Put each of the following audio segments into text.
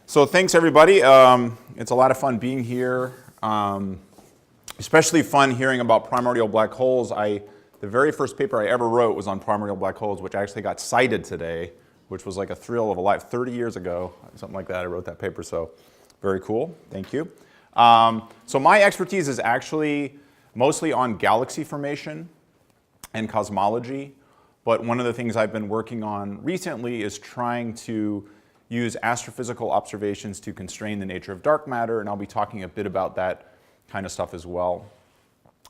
So thanks everybody. It's a lot of fun being here. Especially fun hearing about primordial black holes. The very first paper I ever wrote was on primordial black holes, which actually got cited today, which was like a thrill of a life. 30 years ago, something like that, I wrote that paper. So very cool. Thank you. So my expertise is actually mostly on galaxy formation and cosmology. But one of the things I've been working on recently is trying to use astrophysical observations to constrain the nature of dark matter, and I'll be talking a bit about that kind of stuff as well.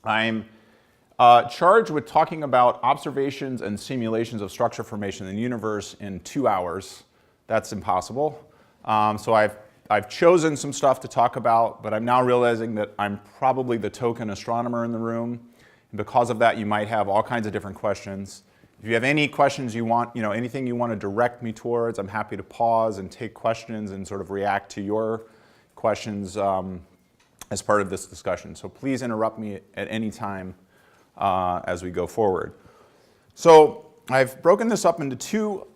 I'm charged with talking about observations and simulations of structure formation in the universe in 2 hours. That's impossible. So I've chosen some stuff to talk about, but I'm now realizing that I'm probably the token astronomer in the room. And because of that, you might have all kinds of different questions. If you have any questions you want, anything you want to direct me towards, I'm happy to pause and take questions and sort of react to your questions as part of this discussion. So please interrupt me at any time as we go forward. So I've broken this up into two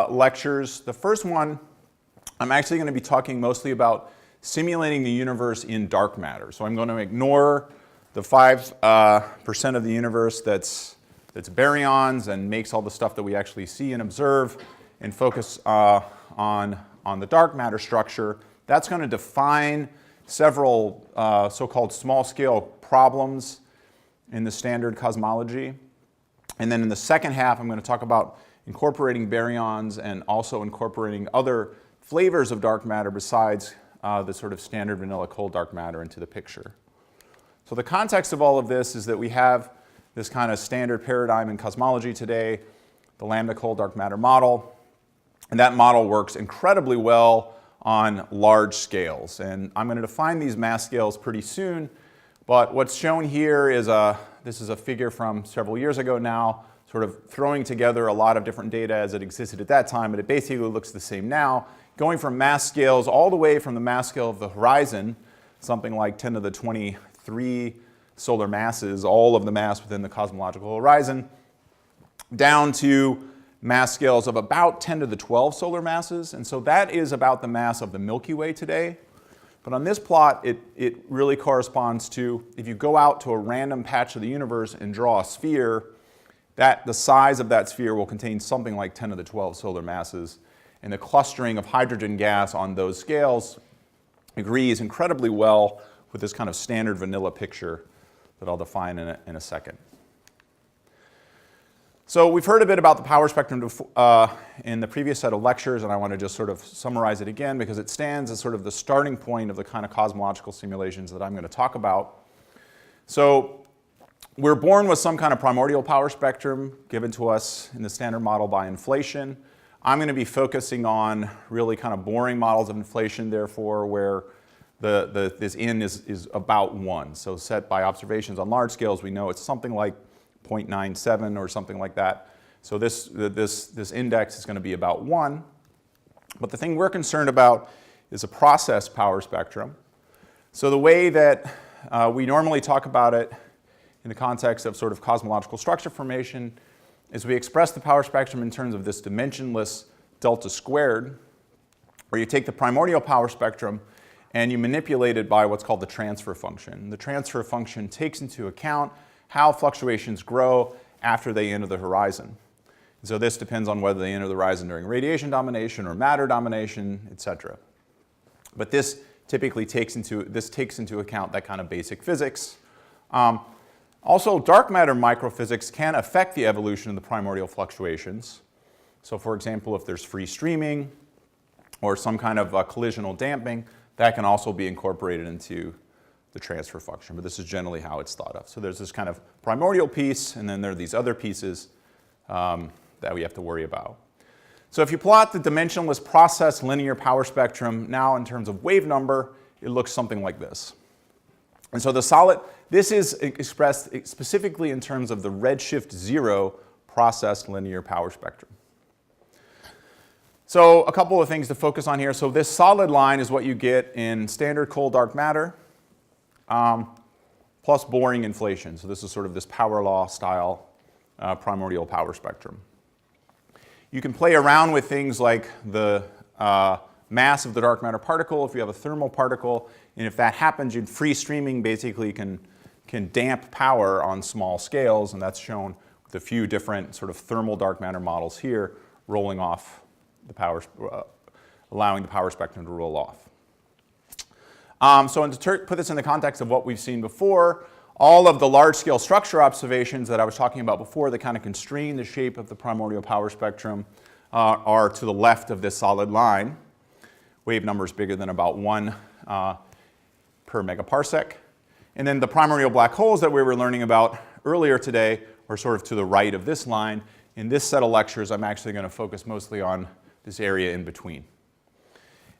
lectures. The first one, I'm actually going to be talking mostly about simulating the universe in dark matter. So I'm going to ignore the 5% of the universe that's baryons and makes all the stuff that we actually see and observe, and focus on the dark matter structure. That's going to define several so-called small-scale problems in the standard cosmology. And then in the second half, I'm going to talk about incorporating baryons and also incorporating other flavors of dark matter besides the sort of standard vanilla cold dark matter into the picture. So the context of all of this is that we have this kind of standard paradigm in cosmology today, the lambda cold dark matter model. And that model works incredibly well on large scales. And I'm going to define these mass scales pretty soon. But what's shown here is this is a figure from several years ago now, sort of throwing together a lot of different data as it existed at that time, but it basically looks the same now, going from mass scales all the way from the mass scale of the horizon, something like 10 to the 23 solar masses, all of the mass within the cosmological horizon, down to mass scales of about 10 to the 12 solar masses. And so that is about the mass of the Milky Way today. But on this plot, it really corresponds to, if you go out to a random patch of the universe and draw a sphere, the size of that sphere will contain something like 10 to the 12 solar masses. And the clustering of hydrogen gas on those scales agrees incredibly well with this kind of standard vanilla picture that I'll define in a second. So we've heard a bit about the power spectrum in the previous set of lectures, and I want to just sort of summarize it again because it stands as sort of the starting point of the kind of cosmological simulations that I'm going to talk about. So we're born with some kind of primordial power spectrum given to us in the standard model by inflation. I'm going to be focusing on really kind of boring models of inflation, therefore, where this n is about 1. So set by observations on large scales, we know it's something like 0.97 or something like that. So this index is going to be about 1. But the thing we're concerned about is a process power spectrum. So the way that we normally talk about it in the context of sort of cosmological structure formation is we express the power spectrum in terms of this dimensionless delta squared, where you take the primordial power spectrum and you manipulate it by what's called the transfer function. The transfer function takes into account how fluctuations grow after they enter the horizon. So this depends on whether they enter the horizon during radiation domination or matter domination, etc. But this typically takes into account that kind of basic physics. Also, dark matter microphysics can affect the evolution of the primordial fluctuations. So for example, if there's free streaming or some kind of collisional damping, that can also be incorporated into the transfer function, but this is generally how it's thought of. So there's this kind of primordial piece, and then there are these other pieces that we have to worry about. So if you plot the dimensionless process linear power spectrum now in terms of wave number, it looks something like this. And so this is expressed specifically in terms of the redshift 0 process linear power spectrum. So a couple of things to focus on here. So this solid line is what you get in standard cold dark matter plus boring inflation. So this is sort of this power law style primordial power spectrum. You can play around with things like the mass of the dark matter particle, if you have a thermal particle, and if that happens, free streaming basically can damp power on small scales, and that's shown with a few different sort of thermal dark matter models here, rolling off the power, allowing the power spectrum to roll off. So to put this in the context of what we've seen before, all of the large-scale structure observations that I was talking about before that kind of constrain the shape of the primordial power spectrum are to the left of this solid line. Wave number is bigger than about 1 per megaparsec. And then the primordial black holes that we were learning about earlier today are sort of to the right of this line. In this set of lectures, I'm actually going to focus mostly on this area in between.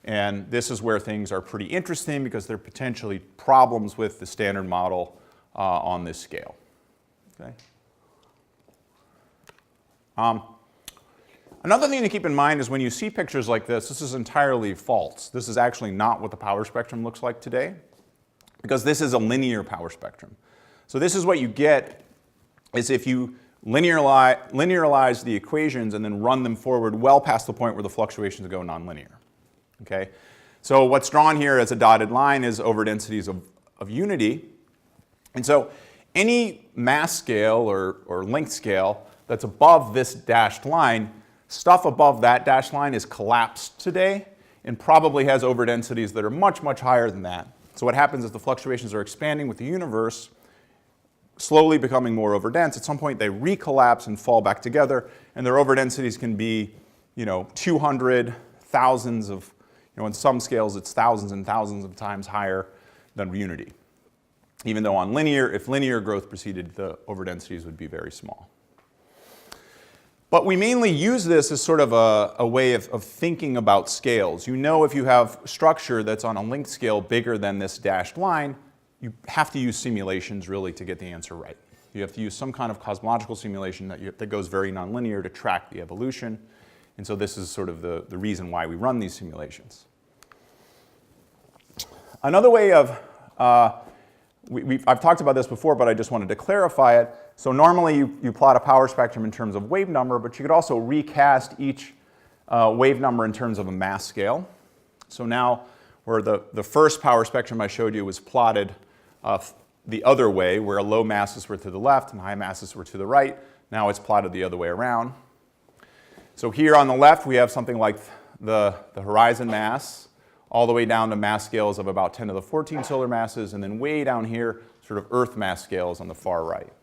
And this is where things are pretty interesting because there are potentially problems with the standard model on this scale. Okay? Another thing to keep in mind is when you see pictures like this is entirely false. This is actually not what the power spectrum looks like today, because this is a linear power spectrum. So this is what you get is if you linearize the equations and then run them forward well past the point where the fluctuations go nonlinear. Okay? So what's drawn here as a dotted line is overdensities of unity. And so any mass scale or length scale that's above this dashed line, stuff above that dashed line is collapsed today and probably has overdensities that are much, much higher than that. So what happens is the fluctuations are expanding with the universe, slowly becoming more overdense. At some point they recollapse and fall back together, and their overdensities can be, 200, thousands of, in some scales it's thousands and thousands of times higher than unity. Even though on linear, if linear growth proceeded, the overdensities would be very small. But we mainly use this as sort of a way of thinking about scales. If you have structure that's on a length scale bigger than this dashed line, you have to use simulations really to get the answer right. You have to use some kind of cosmological simulation that goes very nonlinear to track the evolution. And so this is sort of the reason why we run these simulations. Another way of I've talked about this before, but I just wanted to clarify it. So normally you plot a power spectrum in terms of wave number, but you could also recast each wave number in terms of a mass scale. So now where the first power spectrum I showed you was plotted the other way, where low masses were to the left and high masses were to the right. Now it's plotted the other way around. So here on the left we have something like the horizon mass, all the way down to mass scales of about 10 to the 14 solar masses, and then way down here, sort of Earth mass scales on the far right.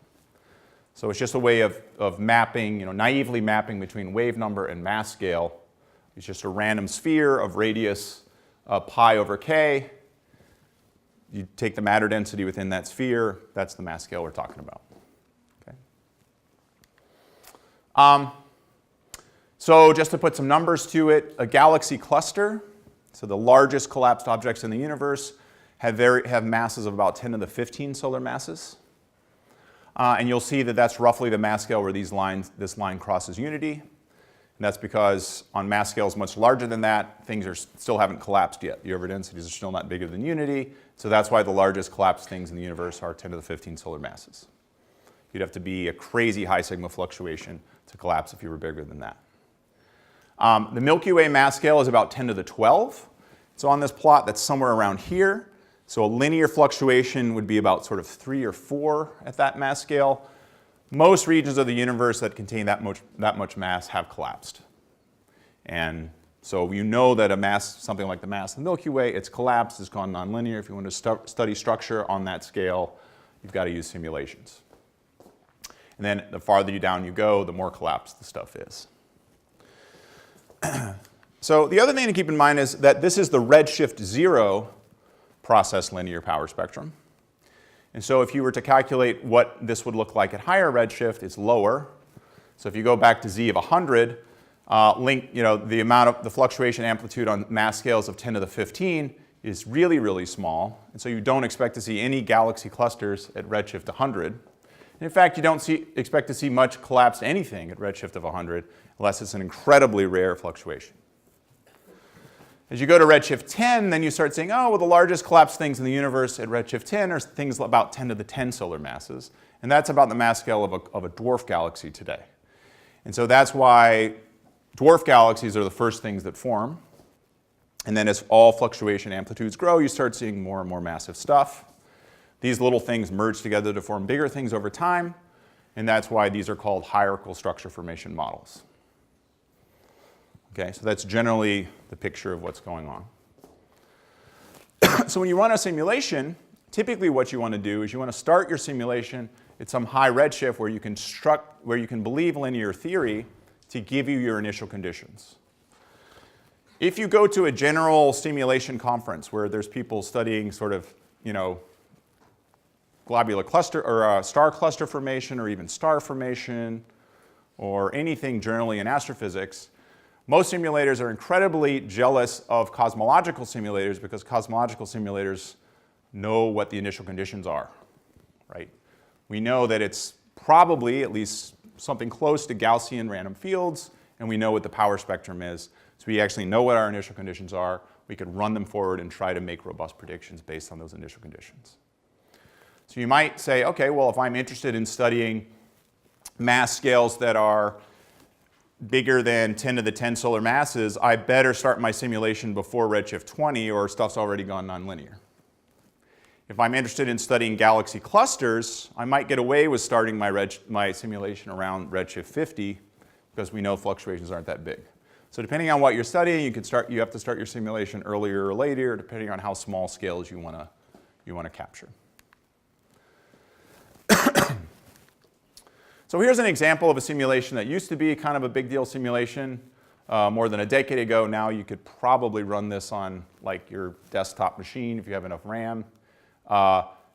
So it's just a way of mapping, naively mapping between wave number and mass scale. It's just a random sphere of radius pi over k. You take the matter density within that sphere, that's the mass scale we're talking about. Okay. So just to put some numbers to it, a galaxy cluster, so the largest collapsed objects in the universe, have masses of about 10 to the 15 solar masses. And you'll see that that's roughly the mass scale where this line crosses unity. And that's because on mass scales much larger than that, things still haven't collapsed yet. The overdensities are still not bigger than unity. So that's why the largest collapsed things in the universe are 10 to the 15 solar masses. You'd have to be a crazy high sigma fluctuation to collapse if you were bigger than that. The Milky Way mass scale is about 10 to the 12. So on this plot, that's somewhere around here. So a linear fluctuation would be about sort of 3 or 4 at that mass scale. Most regions of the universe that contain that much mass have collapsed. And so that something like the mass of the Milky Way, it's collapsed, it's gone nonlinear. If you want to study structure on that scale, you've got to use simulations. And then the farther down you go, the more collapsed the stuff is. So the other thing to keep in mind is that this is the redshift 0 process linear power spectrum. And so if you were to calculate what this would look like at higher redshift, it's lower. So if you go back to z of 100, the amount of the fluctuation amplitude on mass scales of 10 to the 15 is really, really small. And so you don't expect to see any galaxy clusters at redshift 100. And in fact, you don't expect to see much collapsed anything at redshift of 100 unless it's an incredibly rare fluctuation. As you go to redshift 10, then you start saying, oh, well, the largest collapsed things in the universe at redshift 10 are things about 10 to the 10 solar masses. And that's about the mass scale of a dwarf galaxy today. And so that's why dwarf galaxies are the first things that form. And then as all fluctuation amplitudes grow, you start seeing more and more massive stuff. These little things merge together to form bigger things over time, and that's why these are called hierarchical structure formation models. Okay, so that's generally the picture of what's going on. So when you run a simulation, typically what you want to do is you want to start your simulation at some high redshift where you can believe linear theory to give you your initial conditions. If you go to a general simulation conference where there's people studying sort of, globular cluster or star cluster formation or even star formation or anything generally in astrophysics, most simulators are incredibly jealous of cosmological simulators because cosmological simulators know what the initial conditions are, right? We know that it's probably at least something close to Gaussian random fields, and we know what the power spectrum is. So we actually know what our initial conditions are. We could run them forward and try to make robust predictions based on those initial conditions. So you might say, okay, well, if I'm interested in studying mass scales that are bigger than 10 to the 10 solar masses, I better start my simulation before redshift 20 or stuff's already gone nonlinear. If I'm interested in studying galaxy clusters, I might get away with starting my simulation around redshift 50 because we know fluctuations aren't that big. So depending on what you're studying, you have to start your simulation earlier or later, depending on how small scales you want to capture. So here's an example of a simulation that used to be kind of a big deal simulation more than a decade ago. Now you could probably run this on like your desktop machine if you have enough RAM.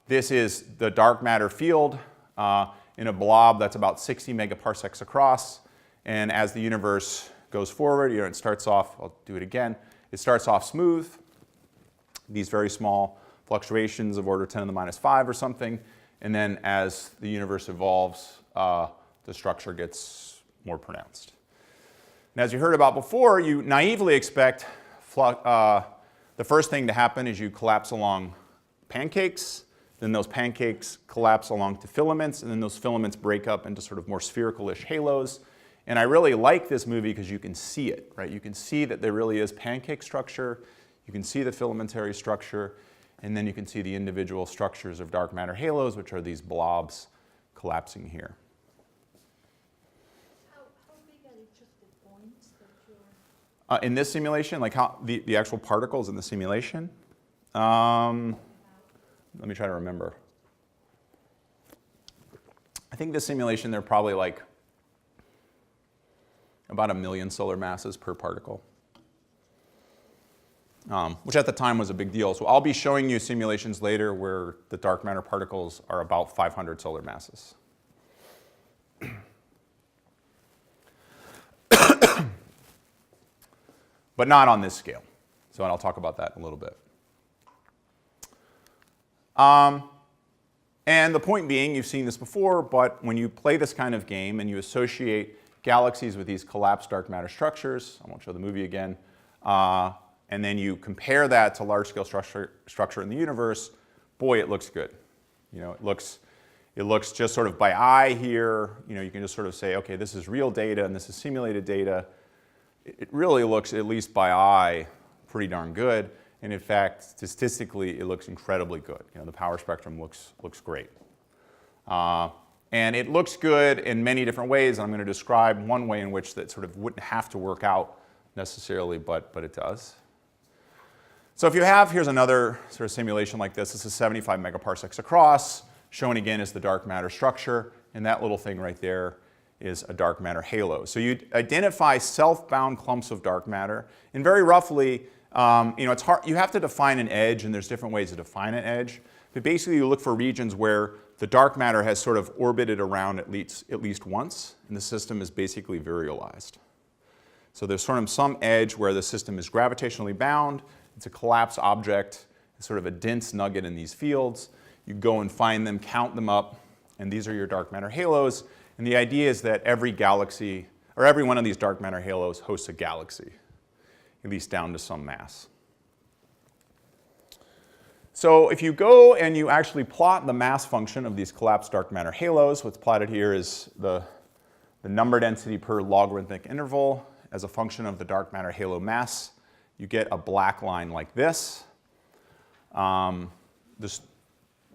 This is the dark matter field in a blob that's about 60 megaparsecs across. And as the universe goes forward, it starts off, I'll do it again, it starts off smooth, these very small fluctuations of order 10 to the minus 5 or something. And then as the universe evolves, the structure gets more pronounced. And as you heard about before, you naively expect the first thing to happen is you collapse along pancakes, then those pancakes collapse along to filaments, and then those filaments break up into sort of more spherical-ish halos. And I really like this movie because you can see it, right? You can see that there really is pancake structure, you can see the filamentary structure, and then you can see the individual structures of dark matter halos, which are these blobs collapsing here. How big are each of the points that you're... In this simulation, like how the actual particles in the simulation? Let me try to remember. I think this simulation, they're probably like about 1 million solar masses per particle, which at the time was a big deal. So I'll be showing you simulations later where the dark matter particles are about 500 solar masses. But not on this scale. So I'll talk about that in a little bit. And the point being, you've seen this before, but when you play this kind of game and you associate galaxies with these collapsed dark matter structures, I won't show the movie again, and then you compare that to large-scale structure in the universe, boy, it looks good. It looks just sort of by eye here. You can just sort of say, okay, this is real data and this is simulated data. It really looks, at least by eye, pretty darn good. And in fact, statistically, it looks incredibly good. The power spectrum looks great. And it looks good in many different ways. I'm going to describe one way in which that sort of wouldn't have to work out necessarily, but it does. So if you have, here's another sort of simulation like this. This is 75 megaparsecs across. Shown again is the dark matter structure. And that little thing right there is a dark matter halo. So you identify self-bound clumps of dark matter. And very roughly, it's hard. You have to define an edge, and there's different ways to define an edge. But basically, you look for regions where the dark matter has sort of orbited around at least once, and the system is basically virialized. So there's sort of some edge where the system is gravitationally bound. It's a collapsed object. It's sort of a dense nugget in these fields. You go and find them, count them up, and these are your dark matter halos. And the idea is that every galaxy, or every one of these dark matter halos hosts a galaxy, at least down to some mass. So if you go and you actually plot the mass function of these collapsed dark matter halos, what's plotted here is the number density per logarithmic interval as a function of the dark matter halo mass you get a black line like this. The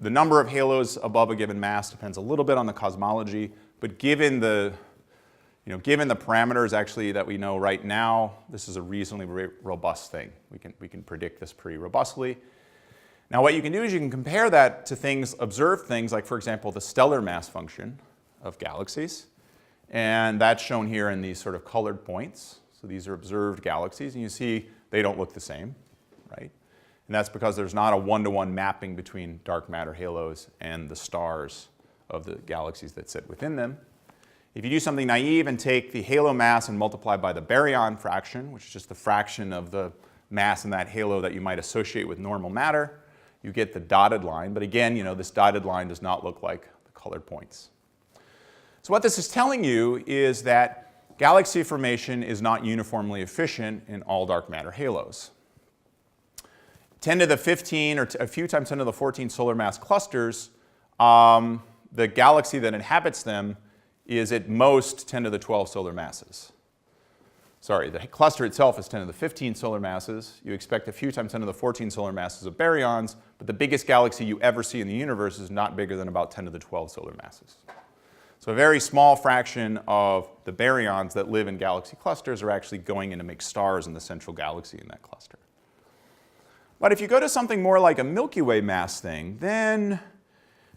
number of halos above a given mass depends a little bit on the cosmology, but given the parameters actually that we know right now, this is a reasonably robust thing. We can predict this pretty robustly. Now what you can do is you can compare that to observed things like, for example, the stellar mass function of galaxies. And that's shown here in these sort of colored points. So these are observed galaxies, and you see they don't look the same, right? And that's because there's not a one-to-one mapping between dark matter halos and the stars of the galaxies that sit within them. If you do something naive and take the halo mass and multiply by the baryon fraction, which is just the fraction of the mass in that halo that you might associate with normal matter, you get the dotted line. But again, this dotted line does not look like the colored points. So what this is telling you is that galaxy formation is not uniformly efficient in all dark matter halos. 10 to the 15 or a few times 10 to the 14 solar mass clusters, the galaxy that inhabits them is at most 10 to the 12 solar masses. Sorry, the cluster itself is 10 to the 15 solar masses. You expect a few times 10 to the 14 solar masses of baryons, but the biggest galaxy you ever see in the universe is not bigger than about 10 to the 12 solar masses. So a very small fraction of the baryons that live in galaxy clusters are actually going in to make stars in the central galaxy in that cluster. But if you go to something more like a Milky Way mass thing, then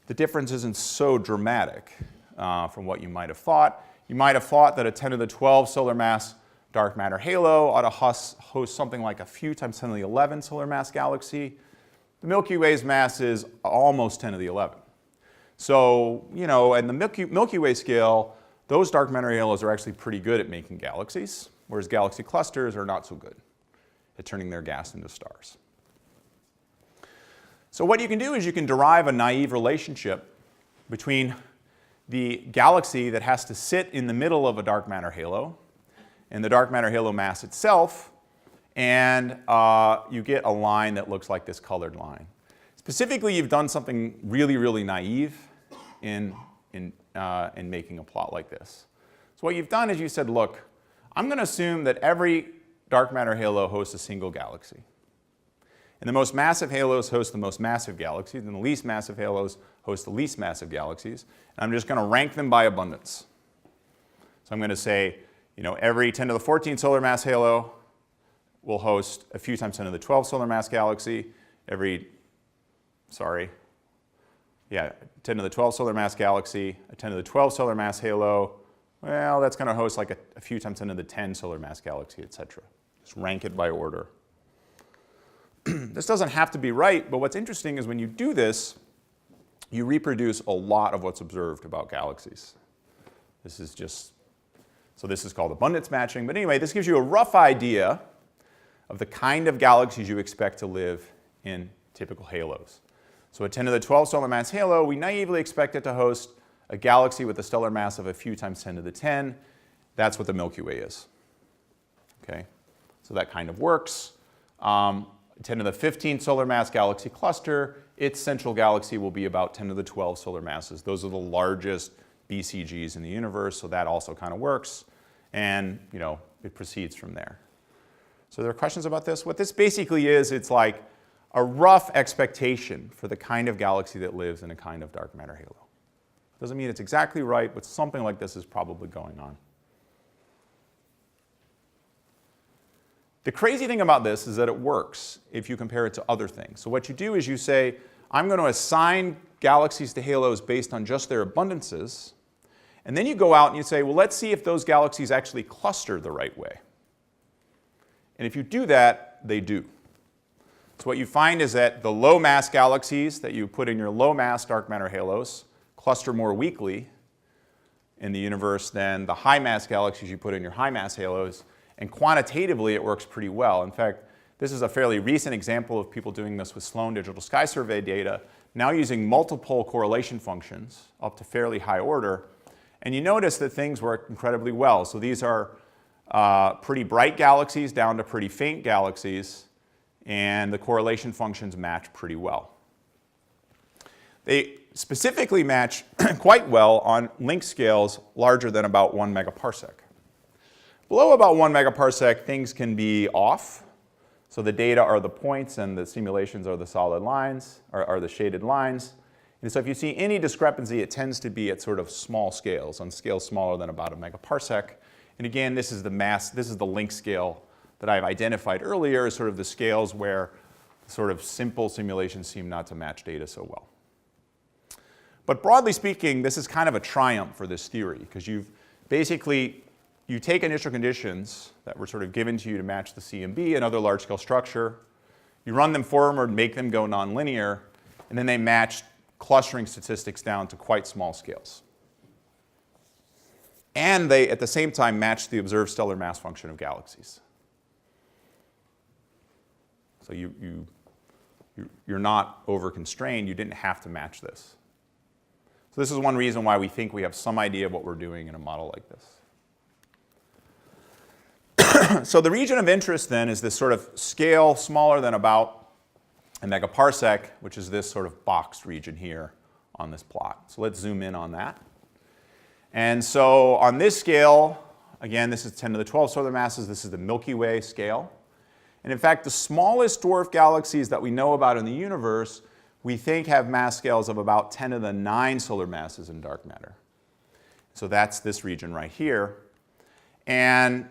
the difference isn't so dramatic from what you might have thought. You might have thought that a 10 to the 12 solar mass dark matter halo ought to host something like a few times 10 to the 11 solar mass galaxy. The Milky Way's mass is almost 10 to the 11. So, in the Milky Way scale, those dark matter halos are actually pretty good at making galaxies, whereas galaxy clusters are not so good at turning their gas into stars. So what you can do is you can derive a naive relationship between the galaxy that has to sit in the middle of a dark matter halo and the dark matter halo mass itself, and you get a line that looks like this colored line. Specifically, you've done something really, really naive in making a plot like this. So what you've done is you said, look, I'm going to assume that every dark matter halo hosts a single galaxy. And the most massive halos host the most massive galaxies, and the least massive halos host the least massive galaxies. And I'm just going to rank them by abundance. So I'm going to say, every 10 to the 14 solar mass halo will host a few times 10 to the 12 solar mass galaxy. 10 to the 12 solar mass galaxy, a 10 to the 12 solar mass halo, well, that's going to host like a few times 10 to the 10 solar mass galaxy, etc. Just rank it by order. This doesn't have to be right, but what's interesting is when you do this, you reproduce a lot of what's observed about galaxies. This is called abundance matching. But anyway, this gives you a rough idea of the kind of galaxies you expect to live in typical halos. So a 10 to the 12 solar mass halo, we naively expect it to host a galaxy with a stellar mass of a few times 10 to the 10. That's what the Milky Way is. Okay, so that kind of works. 10 to the 15 solar mass galaxy cluster, its central galaxy will be about 10 to the 12 solar masses. Those are the largest BCGs in the universe, so that also kind of works. And, it proceeds from there. So there are questions about this? What this basically is, it's like a rough expectation for the kind of galaxy that lives in a kind of dark matter halo. Doesn't mean it's exactly right, but something like this is probably going on. The crazy thing about this is that it works if you compare it to other things. So what you do is you say, I'm going to assign galaxies to halos based on just their abundances. And then you go out and you say, well, let's see if those galaxies actually cluster the right way. And if you do that, they do. So what you find is that the low mass galaxies that you put in your low mass dark matter halos cluster more weakly in the universe than the high mass galaxies you put in your high mass halos. And quantitatively, it works pretty well. In fact, this is a fairly recent example of people doing this with Sloan Digital Sky Survey data, now using multiple correlation functions up to fairly high order. And you notice that things work incredibly well. So these are pretty bright galaxies down to pretty faint galaxies, and the correlation functions match pretty well. They specifically match quite well on length scales larger than about 1 megaparsec. Below about 1 megaparsec, things can be off. So the data are the points and the simulations are the solid lines, or are the shaded lines. And so if you see any discrepancy, it tends to be at sort of small scales, on scales smaller than about a megaparsec. And again, this is the length scale that I've identified earlier as sort of the scales where sort of simple simulations seem not to match data so well. But broadly speaking, this is kind of a triumph for this theory, because you take initial conditions that were sort of given to you to match the CMB, another large-scale structure, you run them forward, make them go nonlinear, and then they match clustering statistics down to quite small scales. And they, at the same time, match the observed stellar mass function of galaxies. So you're not over-constrained. You didn't have to match this. So this is one reason why we think we have some idea of what we're doing in a model like this. So the region of interest then is this sort of scale smaller than about a megaparsec, which is this sort of boxed region here on this plot. So let's zoom in on that. And so on this scale, again, this is 10 to the 12 solar masses. This is the Milky Way scale. And in fact, the smallest dwarf galaxies that we know about in the universe, we think have mass scales of about 10 to the 9 solar masses in dark matter. So that's this region right here. And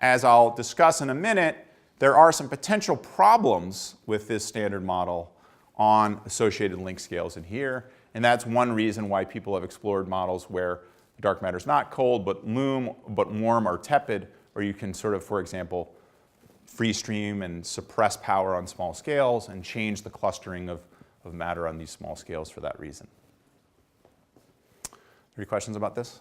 as I'll discuss in a minute, there are some potential problems with this standard model on associated length scales in here. And that's one reason why people have explored models where dark matter is not cold, but warm or tepid, or you can sort of, for example, free stream and suppress power on small scales and change the clustering of matter on these small scales for that reason. Any questions about this?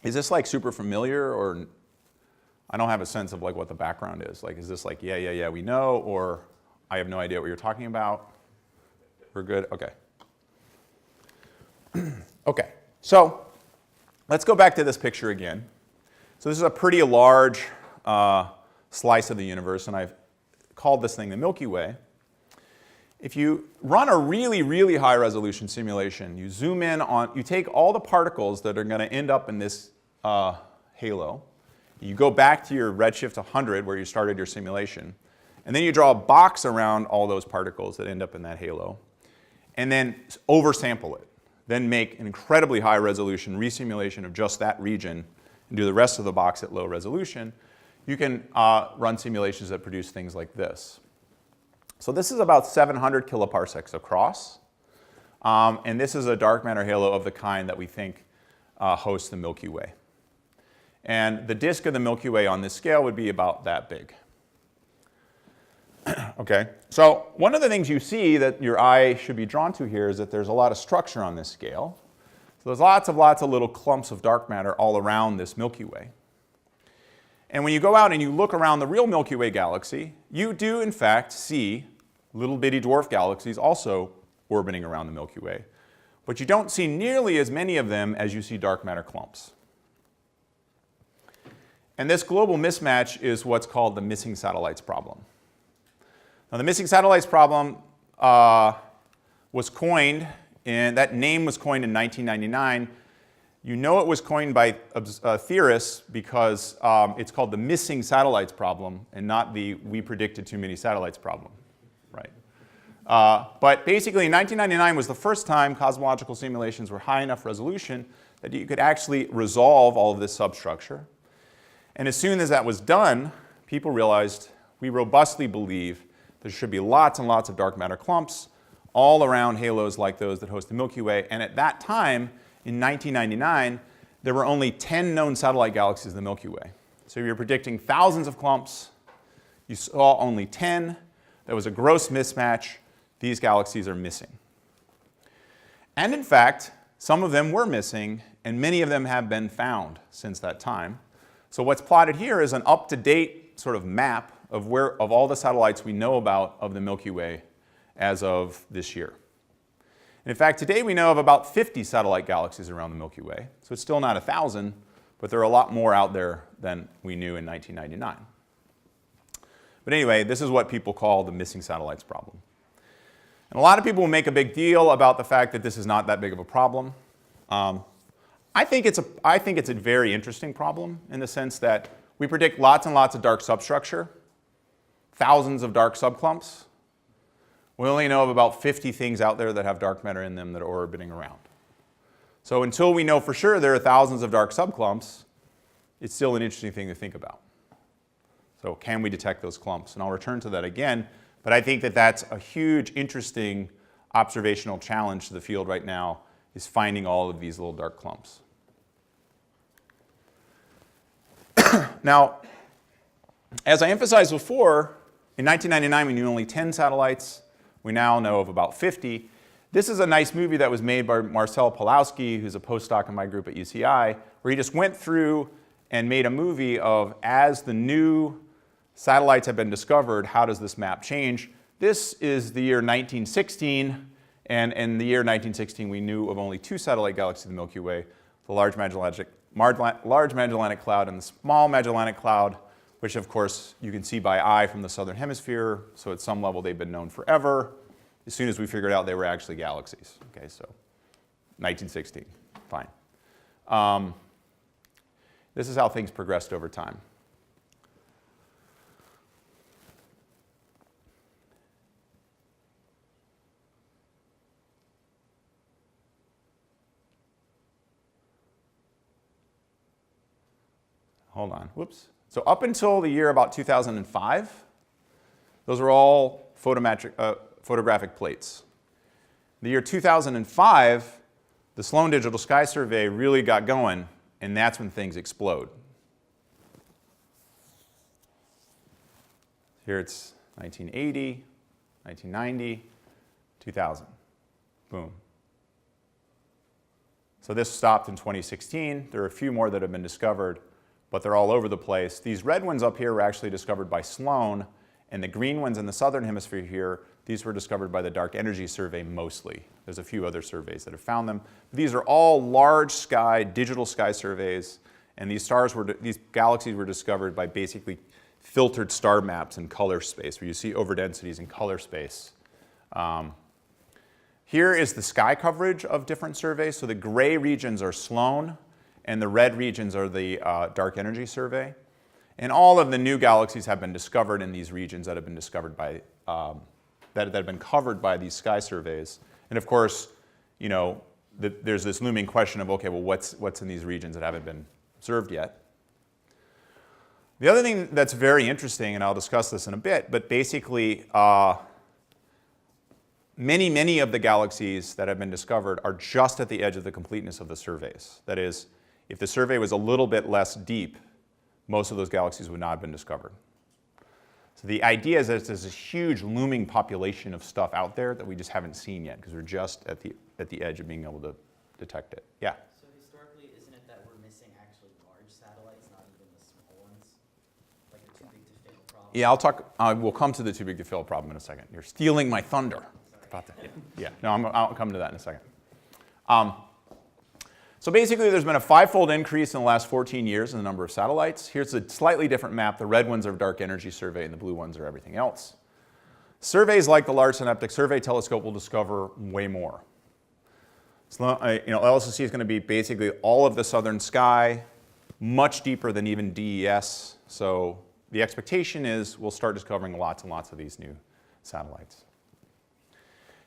Is this like super familiar, or I don't have a sense of like what the background is. Like, is this like, yeah, we know, or I have no idea what you're talking about? We're good? Okay. Okay, so let's go back to this picture again. So this is a pretty large slice of the universe, and I've called this thing the Milky Way. If you run a really, really high resolution simulation, you zoom in on, you take all the particles that are going to end up in this halo, you go back to your redshift 100 where you started your simulation, and then you draw a box around all those particles that end up in that halo, and then oversample it. Then make an incredibly high resolution resimulation of just that region and do the rest of the box at low resolution. You can run simulations that produce things like this. So this is about 700 kiloparsecs across. And this is a dark matter halo of the kind that we think hosts the Milky Way. And the disk of the Milky Way on this scale would be about that big. Okay, so one of the things you see that your eye should be drawn to here is that there's a lot of structure on this scale. So there's lots of little clumps of dark matter all around this Milky Way. And when you go out and you look around the real Milky Way galaxy, you do in fact see little bitty dwarf galaxies also orbiting around the Milky Way. But you don't see nearly as many of them as you see dark matter clumps. And this global mismatch is what's called the missing satellites problem. Now, the missing satellites problem was coined, and that name was coined in 1999. You know it was coined by theorists because it's called the missing satellites problem and not the we predicted too many satellites problem, right? But basically, in 1999 was the first time cosmological simulations were high enough resolution that you could actually resolve all of this substructure. And as soon as that was done, people realized we robustly believe there should be lots and lots of dark matter clumps all around halos like those that host the Milky Way. And at that time, in 1999, there were only 10 known satellite galaxies in the Milky Way. So you're predicting thousands of clumps. You saw only 10. There was a gross mismatch. These galaxies are missing. And in fact, some of them were missing, and many of them have been found since that time. So what's plotted here is an up-to-date sort of map of all the satellites we know about of the Milky Way as of this year. And in fact, today we know of about 50 satellite galaxies around the Milky Way. So it's still not 1,000, but there are a lot more out there than we knew in 1999. But anyway, this is what people call the missing satellites problem. And a lot of people will make a big deal about the fact that this is not that big of a problem. I think it's a very interesting problem in the sense that We predict lots and lots of dark substructure, thousands of dark subclumps. We only know of about 50 things out there that have dark matter in them that are orbiting around. So until we know for sure there are thousands of dark subclumps, it's still an interesting thing to think about. So can we detect those clumps? And I'll return to that again, but I think that that's a huge, interesting observational challenge to the field right now, is finding all of these little dark clumps. Now, as I emphasized before, in 1999 we knew only 10 satellites. We now know of about 50. This is a nice movie that was made by Marcel Pawlowski, who's a postdoc in my group at UCI, where he just went through and made a movie of, as the new satellites have been discovered, how does this map change? This is the year 1916, and in the year 1916 we knew of only 2 satellite galaxies of the Milky Way, the Large Magellanic Cloud and the Small Magellanic Cloud, which of course you can see by eye from the southern hemisphere, so at some level they've been known forever. As soon as we figured out they were actually galaxies. Okay, so 1916, fine. This is how things progressed over time. Hold on, whoops. So up until the year about 2005, those were all photographic plates. The year 2005, the Sloan Digital Sky Survey really got going, and that's when things explode. Here it's 1980, 1990, 2000. Boom. So this stopped in 2016. There are a few more that have been discovered, but they're all over the place. These red ones up here were actually discovered by Sloan, and the green ones in the southern hemisphere here, these were discovered by the Dark Energy Survey mostly. There's a few other surveys that have found them. These are all large sky, digital sky surveys, and these galaxies were discovered by basically filtered star maps in color space, where you see overdensities in color space. Here is the sky coverage of different surveys. So the gray regions are Sloan, and the red regions are the Dark Energy Survey. And all of the new galaxies have been discovered in these regions that have been discovered by, that have been covered by these sky surveys. And of course, you know, there's this looming question of, okay, well, what's in these regions that haven't been observed yet? The other thing that's very interesting, and I'll discuss this in a bit, but basically, many of the galaxies that have been discovered are just at the edge of the completeness of the surveys. That is, if the survey was a little bit less deep, most of those galaxies would not have been discovered. So the idea is that there's this huge looming population of stuff out there that we just haven't seen yet, because we're just at the edge of being able to detect it. Yeah? So historically, isn't it that we're missing actually large satellites, not even the small ones? Like a too big to fail problem? Yeah, we'll come to the too big to fail problem in a second. You're stealing my thunder. About that. Yeah. No, I'll come to that in a second. So basically, there's been a 5-fold increase in the last 14 years in the number of satellites. Here's a slightly different map. The red ones are Dark Energy Survey, and the blue ones are everything else. Surveys like the Large Synaptic Survey Telescope will discover way more. So, LSSC is going to be basically all of the southern sky, much deeper than even DES. So the expectation is we'll start discovering lots and lots of these new satellites.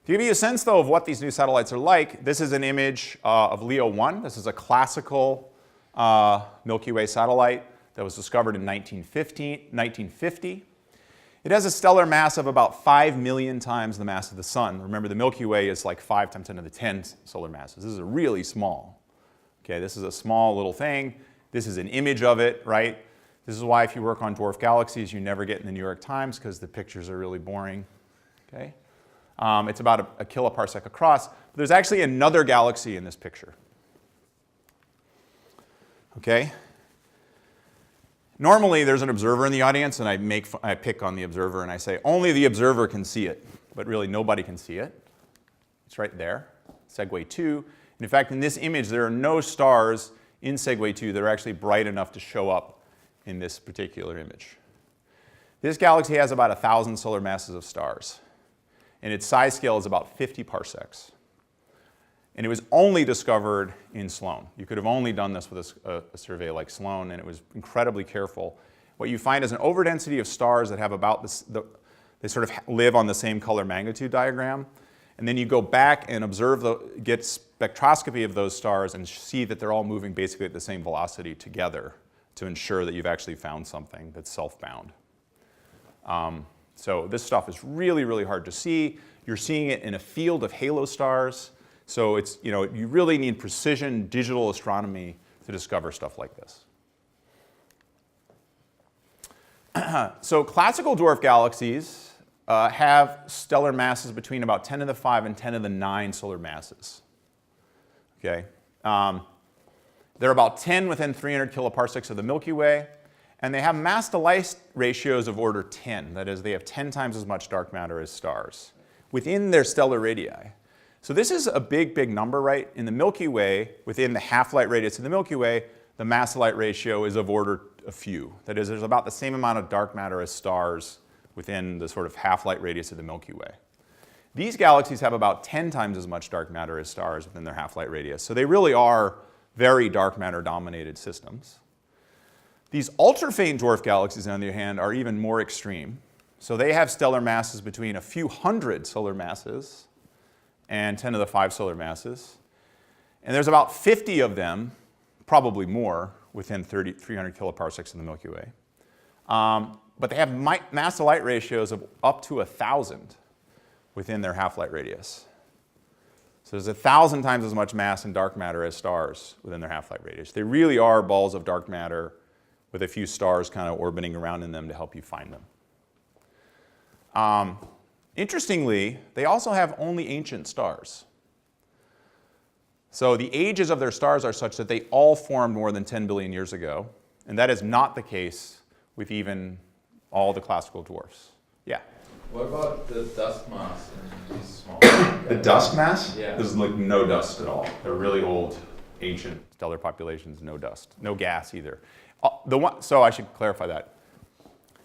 To give you a sense, though, of what these new satellites are like, this is an image of Leo 1. This is a classical Milky Way satellite that was discovered in 1950. It has a stellar mass of about 5 million times the mass of the Sun. Remember, the Milky Way is like 5 times 10 to the 10 solar masses. This is really small. Okay, this is a small little thing. This is an image of it, right? This is why if you work on dwarf galaxies, you never get in the New York Times, because the pictures are really boring. Okay? It's about a kiloparsec across. But there's actually another galaxy in this picture. Okay? Normally, there's an observer in the audience, and I pick on the observer, and I say, only the observer can see it. But really, nobody can see it. It's right there, Segway 2. And in fact, in this image, there are no stars in Segway 2 that are actually bright enough to show up in this particular image. This galaxy has about 1,000 solar masses of stars. And its size scale is about 50 parsecs. And it was only discovered in Sloan. You could have only done this with a survey like Sloan, and it was incredibly careful. What you find is an overdensity of stars that have about this, they sort of live on the same color magnitude diagram. And then you go back and observe, get spectroscopy of those stars and see that they're all moving basically at the same velocity together to ensure that you've actually found something that's self-bound. So this stuff is really, really hard to see. You're seeing it in a field of halo stars. So it's, you really need precision digital astronomy to discover stuff like this. So classical dwarf galaxies have stellar masses between about 10 to the 5 and 10 to the 9 solar masses. Okay? They're about 10 within 300 kiloparsecs of the Milky Way, and they have mass to light ratios of order 10. That is, they have 10 times as much dark matter as stars within their stellar radii. So this is a big, big number, right? In the Milky Way, within the half-light radius of the Milky Way, the mass-to-light ratio is of order a few. That is, there's about the same amount of dark matter as stars within the sort of half-light radius of the Milky Way. These galaxies have about 10 times as much dark matter as stars within their half-light radius. So they really are very dark matter-dominated systems. These ultra-faint dwarf galaxies, on the other hand, are even more extreme. So they have stellar masses between a few hundred solar masses and 10 to the 5 solar masses. And there's about 50 of them, probably more, within 300 kiloparsecs in the Milky Way. But they have mass-to-light ratios of up to 1,000 within their half-light radius. So there's 1,000 times as much mass in dark matter as stars within their half-light radius. They really are balls of dark matter with a few stars kind of orbiting around in them to help you find them. Interestingly, they also have only ancient stars. So the ages of their stars are such that they all formed more than 10 billion years ago, and that is not the case with even all the classical dwarfs. Yeah? What about the dust mass in these small The dust mass? Yeah. There's like no dust at all. They're really old, ancient stellar populations, no dust. No gas either. So I should clarify that.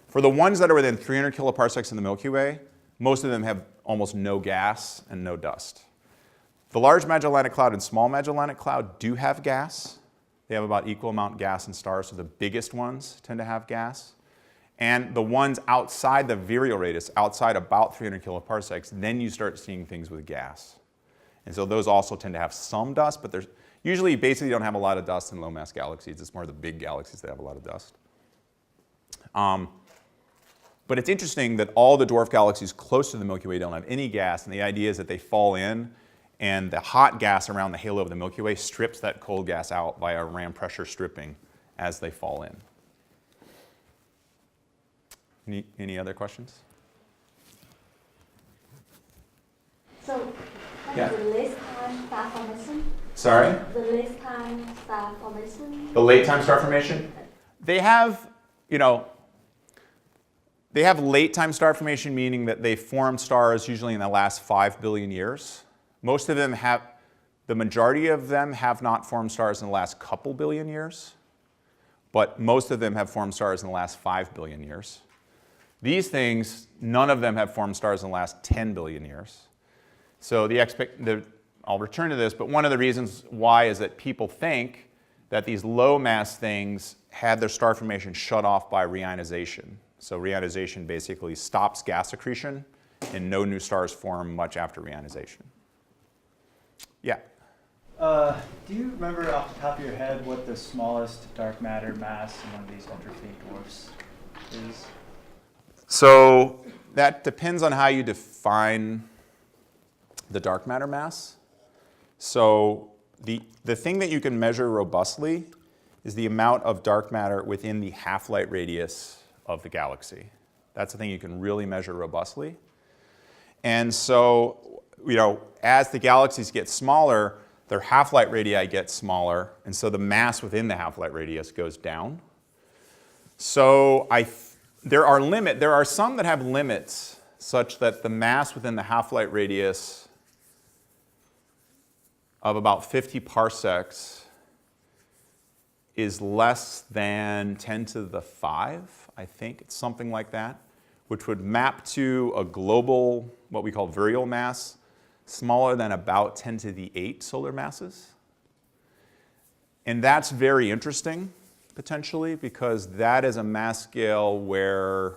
For the ones that are within 300 kiloparsecs in the Milky Way, most of them have almost no gas and no dust. The Large Magellanic Cloud and Small Magellanic Cloud do have gas. They have about equal amount gas and stars, so the biggest ones tend to have gas. And the ones outside the virial radius, outside about 300 kiloparsecs, then you start seeing things with gas. And so those also tend to have some dust, but there's usually basically don't have a lot of dust in low mass galaxies. It's more the big galaxies that have a lot of dust. But it's interesting that all the dwarf galaxies close to the Milky Way don't have any gas, and the idea is that they fall in, and the hot gas around the halo of the Milky Way strips that cold gas out via ram pressure stripping as they fall in. Any other questions? So, Yeah. the late time star formation? Sorry? The late time star formation? The late time star formation? They have, they have late time star formation, meaning that they form stars usually in the last 5 billion years. Most of them have, the majority of them have not formed stars in the last couple billion years, but most of them have formed stars in the last 5 billion years. These things, none of them have formed stars in the last 10 billion years. So I'll return to this, but one of the reasons why is that people think that these low mass things had their star formation shut off by reionization. So reionization basically stops gas accretion, and no new stars form much after reionization. Yeah? Do you remember off the top of your head what the smallest dark matter mass in one of these ultra-faint dwarfs is? So that depends on how you define the dark matter mass. So the thing that you can measure robustly is the amount of dark matter within the half-light radius of the galaxy. That's the thing you can really measure robustly. And so, as the galaxies get smaller, their half-light radii get smaller, and so the mass within the half-light radius goes down. So there are some that have limits such that the mass within the half-light radius of about 50 parsecs is less than 10 to the 5, I think. It's something like that, which would map to a global, what we call virial mass, smaller than about 10 to the 8 solar masses. And that's very interesting, potentially, because that is a mass scale where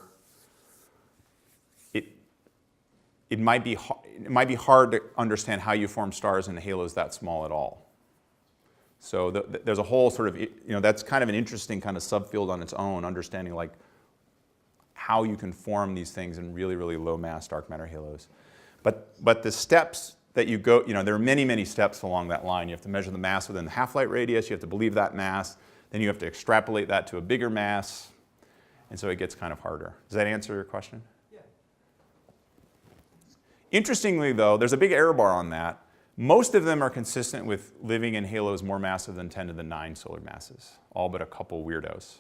it might be hard to understand how you form stars in halos that small at all. So there's a whole sort of, that's kind of an interesting kind of subfield on its own, understanding like how you can form these things in really, really low mass dark matter halos. But the steps that you go, there are many, many steps along that line. You have to measure the mass within the half-light radius. You have to believe that mass. Then you have to extrapolate that to a bigger mass. And so it gets kind of harder. Does that answer your question? Yeah. Interestingly, though, there's a big error bar on that. Most of them are consistent with living in halos more massive than 10 to the 9 solar masses, all but a couple weirdos.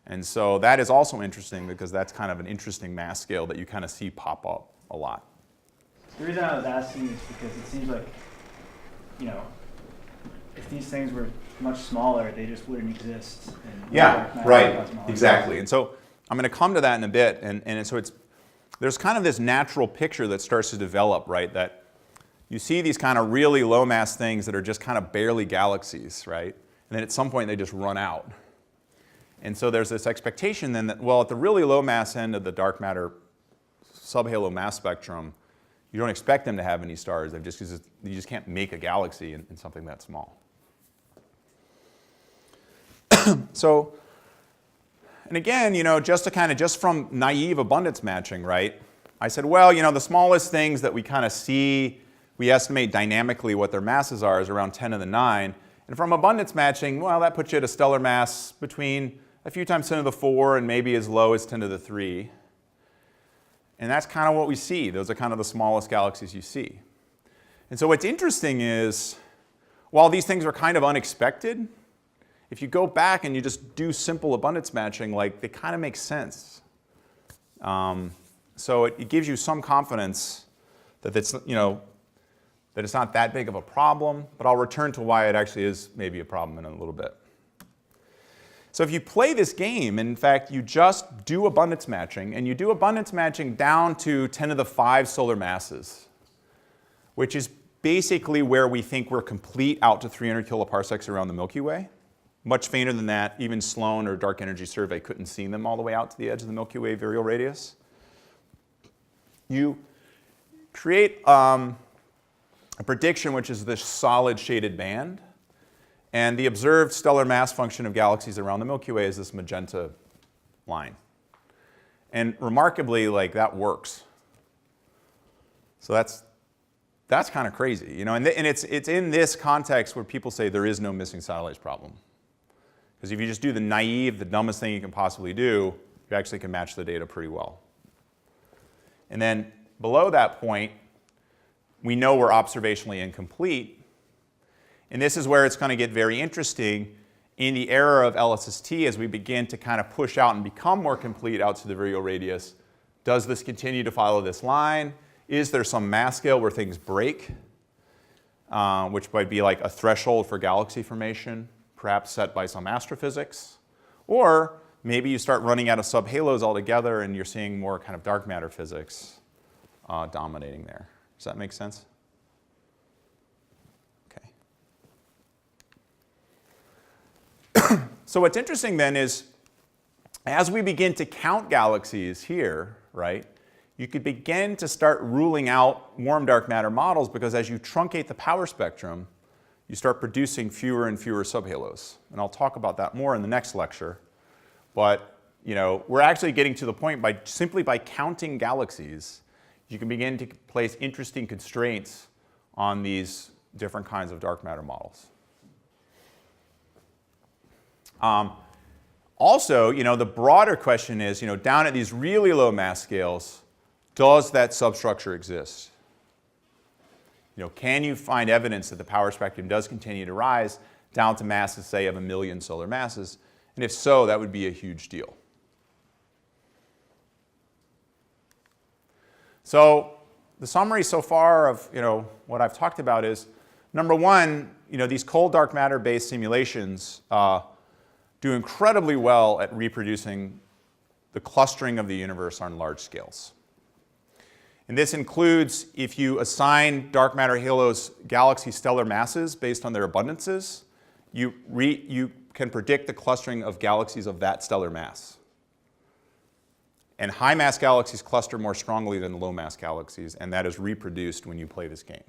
And so that is also interesting because that's kind of an interesting mass scale that you kind of see pop up a lot. The reason I was asking is because it seems like, if these things were much smaller, they just wouldn't exist. Yeah, right, exactly. And so I'm going to come to that in a bit. And so there's kind of this natural picture that starts to develop, right, that you see these kind of really low mass things that are just kind of barely galaxies, right? And then at some point they just run out. And so there's this expectation then that, well, at the really low mass end of the dark matter subhalo mass spectrum, you don't expect them to have any stars. You just can't make a galaxy in something that small. So, and again, just from naive abundance matching, right? I said, well, the smallest things that we kind of see, we estimate dynamically what their masses are is around 10 to the 9. And from abundance matching, well, that puts you at a stellar mass between a few times 10 to the 4 and maybe as low as 10 to the 3. And that's kind of what we see. Those are kind of the smallest galaxies you see. And so what's interesting is, while these things are kind of unexpected, if you go back and you just do simple abundance matching, like, they kind of make sense. So it gives you some confidence that it's, that it's not that big of a problem, but I'll return to why it actually is maybe a problem in a little bit. So if you play this game, in fact, you just do abundance matching, and you do abundance matching down to 10 to the 5 solar masses, which is basically where we think we're complete out to 300 kiloparsecs around the Milky Way. Much fainter than that, even Sloan or Dark Energy Survey couldn't see them all the way out to the edge of the Milky Way virial radius. You create a prediction, which is this solid shaded band. And the observed stellar mass function of galaxies around the Milky Way is this magenta line. And remarkably, that works. So that's kind of crazy, and it's in this context where people say there is no missing satellites problem. Because if you just do the naive, the dumbest thing you can possibly do, you actually can match the data pretty well. And then below that point, we know we're observationally incomplete. And this is where it's going to get very interesting in the era of LSST as we begin to kind of push out and become more complete out to the virial radius. Does this continue to follow this line? Is there some mass scale where things break, which might be like a threshold for galaxy formation, perhaps set by some astrophysics? Or maybe you start running out of subhalos altogether and you're seeing more kind of dark matter physics dominating there. Does that make sense? So what's interesting then is, as we begin to count galaxies here, right, you could begin to start ruling out warm dark matter models, because as you truncate the power spectrum, you start producing fewer and fewer subhalos. And I'll talk about that more in the next lecture. But we're actually getting to the point simply by counting galaxies, you can begin to place interesting constraints on these different kinds of dark matter models. Also, the broader question is, down at these really low mass scales, does that substructure exist? Can you find evidence that the power spectrum does continue to rise down to masses, say, of 1 million solar masses? And if so, that would be a huge deal. So the summary so far of what I've talked about is, number one, these cold dark matter based simulations do incredibly well at reproducing the clustering of the universe on large scales. And this includes if you assign dark matter halos galaxy stellar masses based on their abundances, you can predict the clustering of galaxies of that stellar mass. And high mass galaxies cluster more strongly than low mass galaxies, and that is reproduced when you play this game.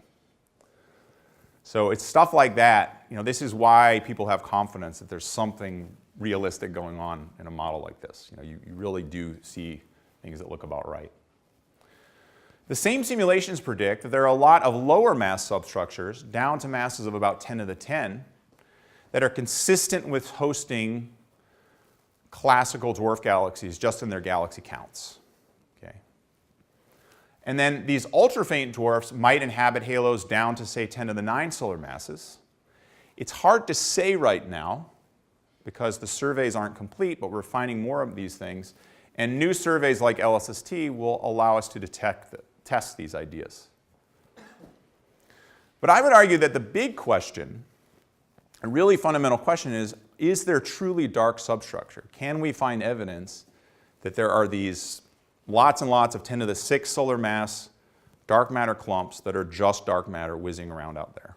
So it's stuff like that. This is why people have confidence that there's something realistic going on in a model like this. You really do see things that look about right. The same simulations predict that there are a lot of lower mass substructures, down to masses of about 10 to the 10, that are consistent with hosting classical dwarf galaxies just in their galaxy counts. Okay. And then these ultra-faint dwarfs might inhabit halos down to, say, 10 to the 9 solar masses. It's hard to say right now because the surveys aren't complete, but we're finding more of these things. And new surveys like LSST will allow us to test these ideas. But I would argue that the big question, a really fundamental question, is there truly dark substructure? Can we find evidence that there are these lots and lots of 10 to the 6 solar mass dark matter clumps that are just dark matter whizzing around out there?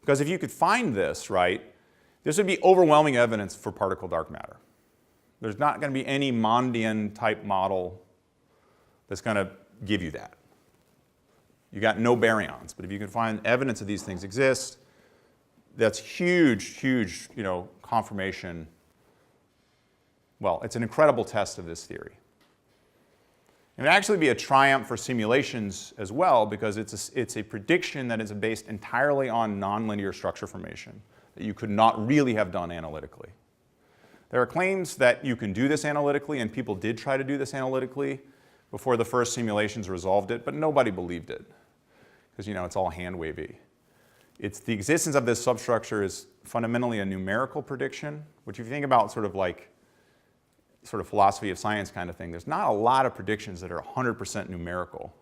Because if you could find this, right, this would be overwhelming evidence for particle dark matter. There's not going to be any Mondian type model that's going to give you that. You got no baryons, but if you can find evidence that these things exist, that's huge, huge, confirmation. Well, it's an incredible test of this theory. It would actually be a triumph for simulations as well, because it's a prediction that is based entirely on nonlinear structure formation that you could not really have done analytically. There are claims that you can do this analytically, and people did try to do this analytically before the first simulations resolved it, but nobody believed it, because it's all hand-wavy. It's the existence of this substructure is fundamentally a numerical prediction, which if you think about sort of philosophy of science kind of thing, there's not a lot of predictions that are 100% numerical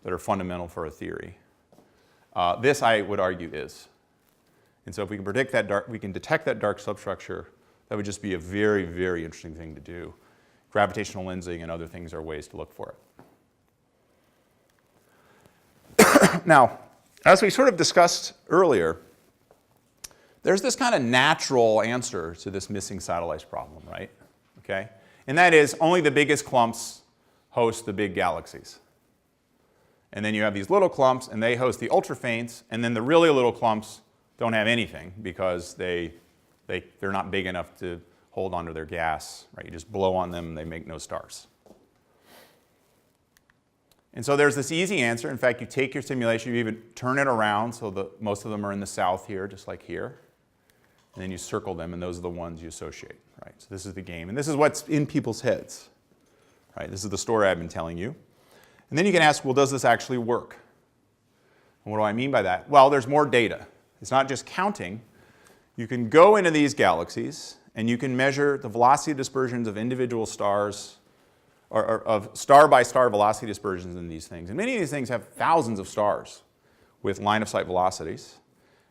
that are fundamental for a theory. This, I would argue, is. And so if we can predict that we can detect that dark substructure, that would just be a very, very interesting thing to do. Gravitational lensing and other things are ways to look for it. Now, as we sort of discussed earlier, there's this kind of natural answer to this missing satellites problem, right? Okay? And that is only the biggest clumps host the big galaxies. And then you have these little clumps, and they host the ultra-faints, and then the really little clumps don't have anything because they're not big enough to hold onto their gas, right? You just blow on them, and they make no stars. And so there's this easy answer. In fact, you take your simulation, you even turn it around so that most of them are in the south here, just like here. And then you circle them, and those are the ones you associate, right? So this is the game. And this is what's in people's heads, right? This is the story I've been telling you. And then you can ask, well, does this actually work? And what do I mean by that? Well, there's more data. It's not just counting. You can go into these galaxies, and you can measure the velocity dispersions of individual stars, or of star-by-star velocity dispersions in these things. And many of these things have thousands of stars with line-of-sight velocities.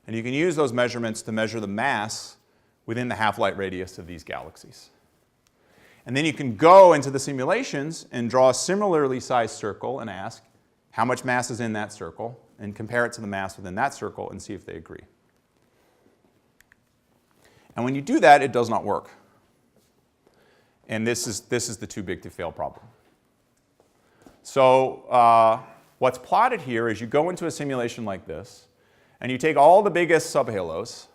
And you can use those measurements to measure the mass within the half-light radius of these galaxies. And then you can go into the simulations and draw a similarly sized circle and ask how much mass is in that circle, and compare it to the mass within that circle and see if they agree. And when you do that, it does not work. And this is the too big to fail problem. So what's plotted here is you go into a simulation like this, and you take all the biggest subhalos,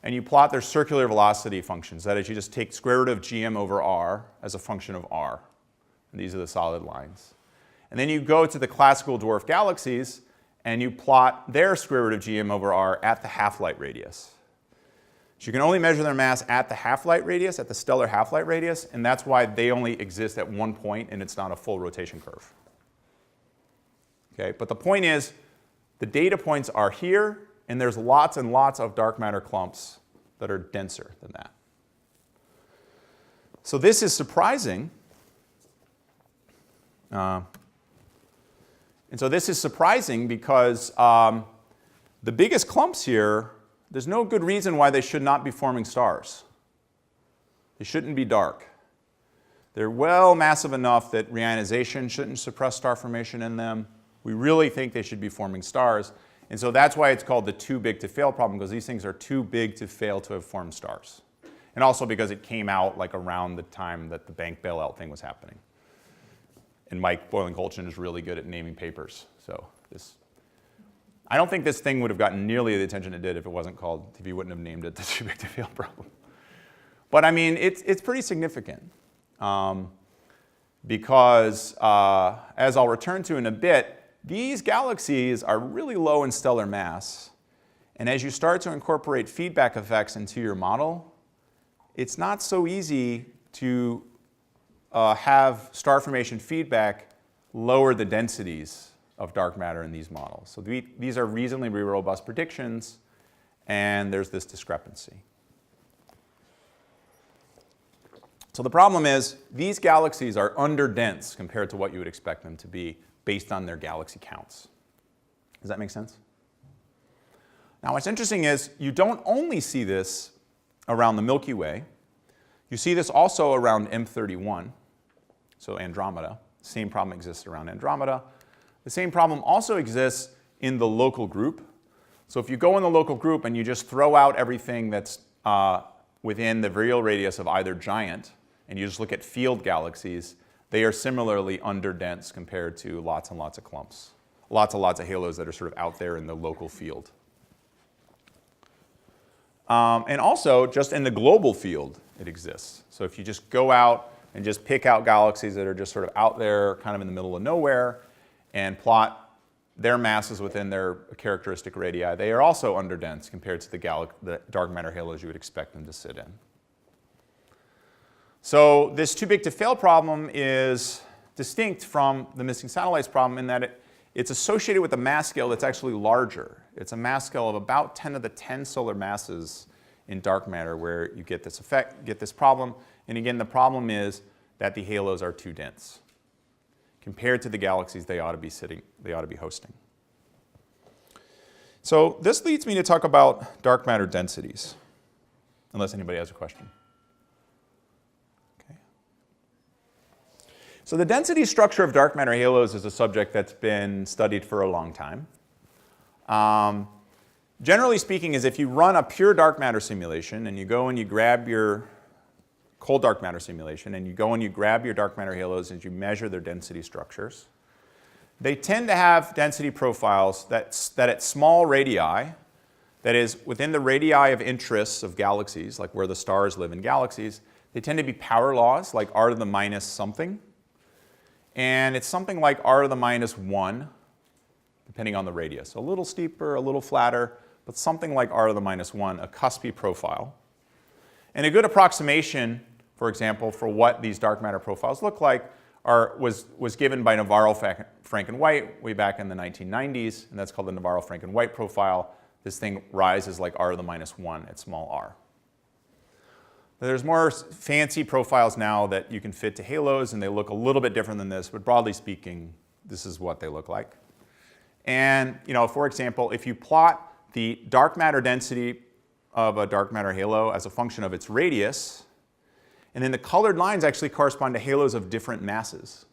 and you plot their circular velocity functions. That is, you just take square root of gm over r as a function of r. And these are the solid lines. And then you go to the classical dwarf galaxies, and you plot their square root of gm over r at the half-light radius. So you can only measure their mass at the half-light radius, at the stellar half-light radius, and that's why they only exist at one point, and it's not a full rotation curve. Okay, but the point is, the data points are here, and there's lots and lots of dark matter clumps that are denser than that. So this is surprising. And so this is surprising because the biggest clumps here, there's no good reason why they should not be forming stars. They shouldn't be dark. They're well massive enough that reionization shouldn't suppress star formation in them. We really think they should be forming stars. And so that's why it's called the too big to fail problem, because these things are too big to fail to have formed stars. And also because it came out like around the time that the bank bailout thing was happening. And Mike Boylan-Colchin is really good at naming papers. So I don't think this thing would have gotten nearly the attention it did if it wasn't called, if he wouldn't have named it the too big to fail problem. But I mean, it's pretty significant. Because, as I'll return to in a bit, these galaxies are really low in stellar mass. And as you start to incorporate feedback effects into your model, it's not so easy to have star formation feedback lower the densities of dark matter in these models. So these are reasonably robust predictions, and there's this discrepancy. So the problem is, these galaxies are underdense compared to what you would expect them to be based on their galaxy counts. Does that make sense? Now what's interesting is, you don't only see this around the Milky Way. You see this also around M31, so Andromeda. Same problem exists around Andromeda. The same problem also exists in the local group. So if you go in the local group and you just throw out everything that's within the virial radius of either giant, and you just look at field galaxies, they are similarly underdense compared to lots and lots of clumps. Lots and lots of halos that are sort of out there in the local field. And also, just in the global field, it exists. So if you just go out and just pick out galaxies that are just sort of out there, kind of in the middle of nowhere, and plot their masses within their characteristic radii, they are also underdense compared to the dark matter halos you would expect them to sit in. So this too big to fail problem is distinct from the missing satellites problem in that it's associated with a mass scale that's actually larger. It's a mass scale of about 10 to the 10 solar masses in dark matter where you get this effect, get this problem. And again, the problem is that the halos are too dense. Compared to the galaxies they ought to be hosting. So this leads me to talk about dark matter densities, unless anybody has a question. So the density structure of dark matter halos is a subject that's been studied for a long time. Generally speaking, is if you run a pure dark matter simulation and you go and you grab your cold dark matter simulation and you go and you grab your dark matter halos and you measure their density structures, they tend to have density profiles that at small radii, that is within the radii of interest of galaxies, like where the stars live in galaxies, they tend to be power laws, like r to the minus something. And it's something like r to the minus 1, depending on the radius. A little steeper, a little flatter, but something like r to the minus 1, a cuspy profile. And a good approximation, for example, for what these dark matter profiles look like was given by Navarro-Franken-White way back in the 1990s, and that's called the Navarro-Franken-White profile. This thing rises like r to the minus 1 at small r. There's more fancy profiles now that you can fit to halos, and they look a little bit different than this, but broadly speaking, this is what they look like. And for example, if you plot the dark matter density of a dark matter halo as a function of its radius, and then the colored lines actually correspond to halos of different masses.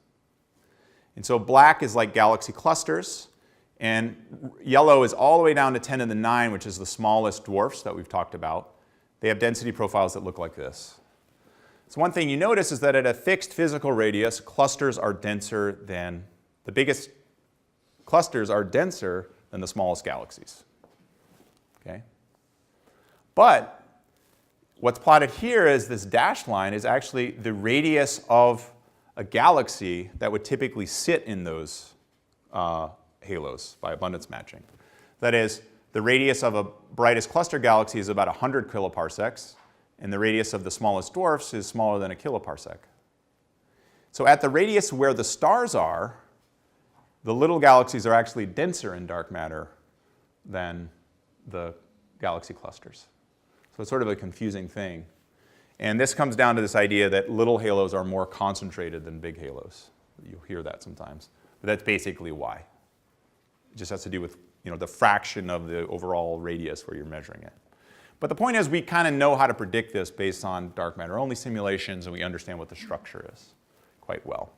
And so black is like galaxy clusters, and yellow is all the way down to 10 to the 9, which is the smallest dwarfs that we've talked about. They have density profiles that look like this. So one thing you notice is that at a fixed physical radius, clusters are denser than, the biggest clusters are denser than the smallest galaxies. Okay? But what's plotted here is this dashed line is actually the radius of a galaxy that would typically sit in those halos by abundance matching. That is, the radius of a brightest cluster galaxy is about 100 kiloparsecs, and the radius of the smallest dwarfs is smaller than a kiloparsec. So at the radius where the stars are, the little galaxies are actually denser in dark matter than the galaxy clusters. So it's sort of a confusing thing. And this comes down to this idea that little halos are more concentrated than big halos. You'll hear that sometimes. But that's basically why. It just has to do with the fraction of the overall radius where you're measuring it. But the point is we kind of know how to predict this based on dark matter only simulations, and we understand what the structure is quite well.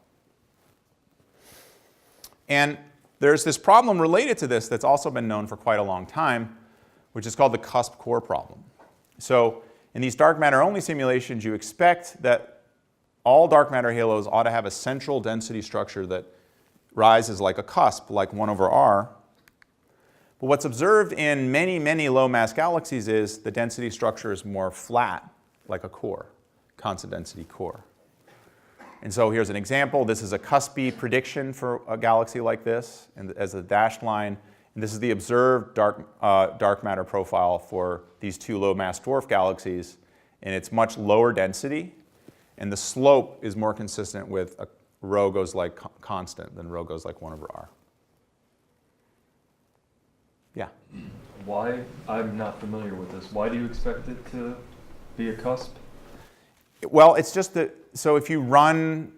And there's this problem related to this that's also been known for quite a long time, which is called the cusp core problem. So in these dark matter only simulations, you expect that all dark matter halos ought to have a central density structure that rises like a cusp, like 1 over r. But what's observed in many, many low mass galaxies is the density structure is more flat, like a core, constant density core. And so here's an example. This is a cuspy prediction for a galaxy like this, and as a dashed line. And this is the observed dark matter profile for these 2 low mass dwarf galaxies. And it's much lower density, and the slope is more consistent with rho goes like constant than rho goes like 1 over r. Yeah? Why? I'm not familiar with this. Why do you expect it to be a cusp? Well, it's just that, so if you run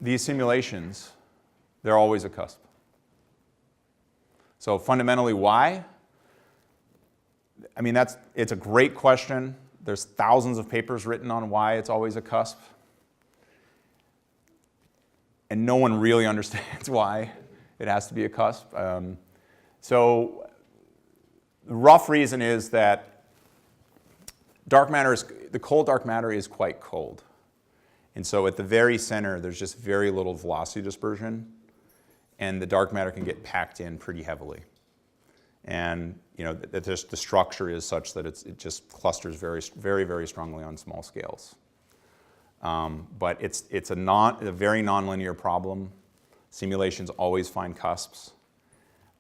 these simulations, they're always a cusp. So fundamentally, why? I mean, it's a great question. There's thousands of papers written on why it's always a cusp. And no one really understands why it has to be a cusp. So the rough reason is that the cold dark matter is quite cold. And so at the very center, there's just very little velocity dispersion, and the dark matter can get packed in pretty heavily. And the structure is such that it just clusters very, very, very strongly on small scales. But it's a very nonlinear problem. Simulations always find cusps.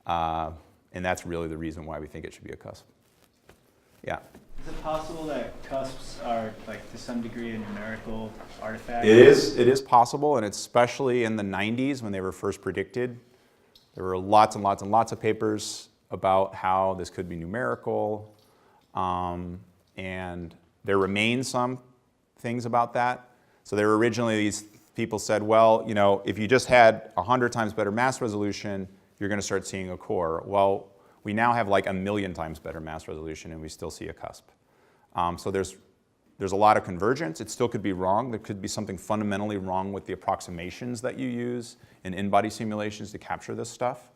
And that's really the reason why we think it should be a cusp. Yeah? Is it possible that cusps are, like, to some degree a numerical artifact? It is possible, and especially in the 90s when they were first predicted. There were lots and lots and lots of papers about how this could be numerical. And there remain some things about that. So there were originally these people said, well, if you just had 100 times better mass resolution, you're going to start seeing a core. Well, we now have like 1,000,000 times better mass resolution, and we still see a cusp. So there's a lot of convergence. It still could be wrong. There could be something fundamentally wrong with the approximations that you use in in-body simulations to capture this stuff.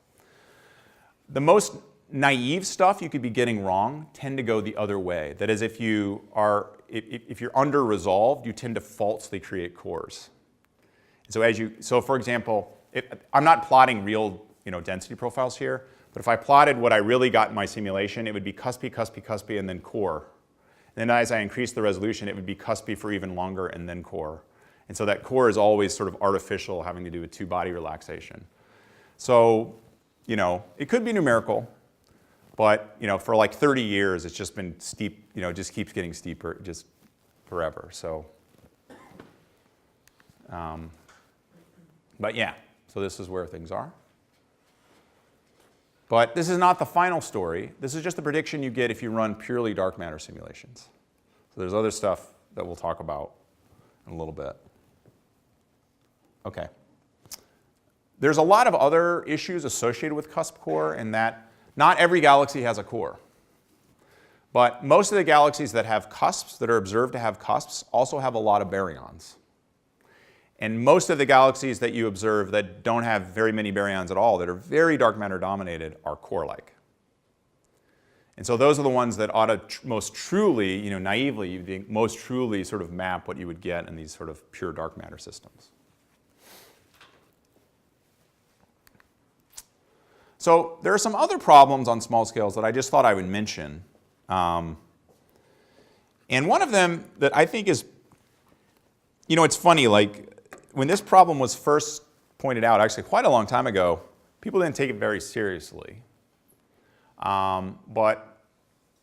The most naive stuff you could be getting wrong tend to go the other way. That is, if you're under-resolved, you tend to falsely create cores. So for example, I'm not plotting real density profiles here, but if I plotted what I really got in my simulation, it would be cuspy, cuspy, cuspy, and then core. And then as I increase the resolution, it would be cuspy for even longer, and then core. And so that core is always sort of artificial, having to do with 2-body relaxation. So, it could be numerical, but, for like 30 years, it's just been steep, it just keeps getting steeper, just forever. So, but yeah, so this is where things are. But this is not the final story. This is just the prediction you get if you run purely dark matter simulations. So there's other stuff that we'll talk about in a little bit. Okay. There's a lot of other issues associated with cusp core in that not every galaxy has a core. But most of the galaxies that have cusps, that are observed to have cusps, also have a lot of baryons. And most of the galaxies that you observe that don't have very many baryons at all, that are very dark matter dominated, are core-like. And so those are the ones that ought to most truly, naively, you think most truly sort of map what you would get in these sort of pure dark matter systems. So there are some other problems on small scales that I just thought I would mention. And one of them that I think is, it's funny, like, when this problem was first pointed out, actually quite a long time ago, people didn't take it very seriously. But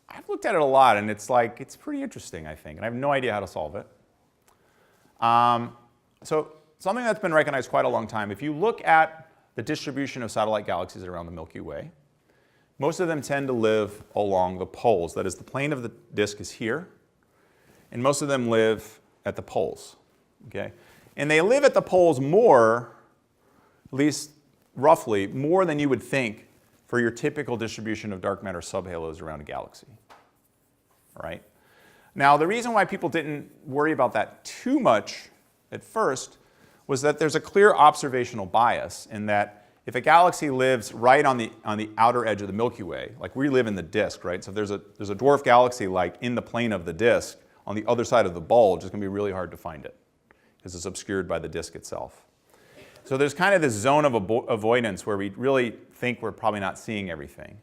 I've looked at it a lot, and it's pretty interesting, I think, and I have no idea how to solve it. So something that's been recognized quite a long time, if you look at the distribution of satellite galaxies around the Milky Way, most of them tend to live along the poles. That is, the plane of the disk is here, and most of them live at the poles. Okay? And they live at the poles more, at least roughly, more than you would think for your typical distribution of dark matter subhalos around a galaxy. All right? Now, the reason why people didn't worry about that too much at first was that there's a clear observational bias in that if a galaxy lives right on the outer edge of the Milky Way, like we live in the disk, right? So if there's a dwarf galaxy like in the plane of the disk on the other side of the bulge, it's going to be really hard to find it because it's obscured by the disk itself. So there's kind of this zone of avoidance where we really think we're probably not seeing everything.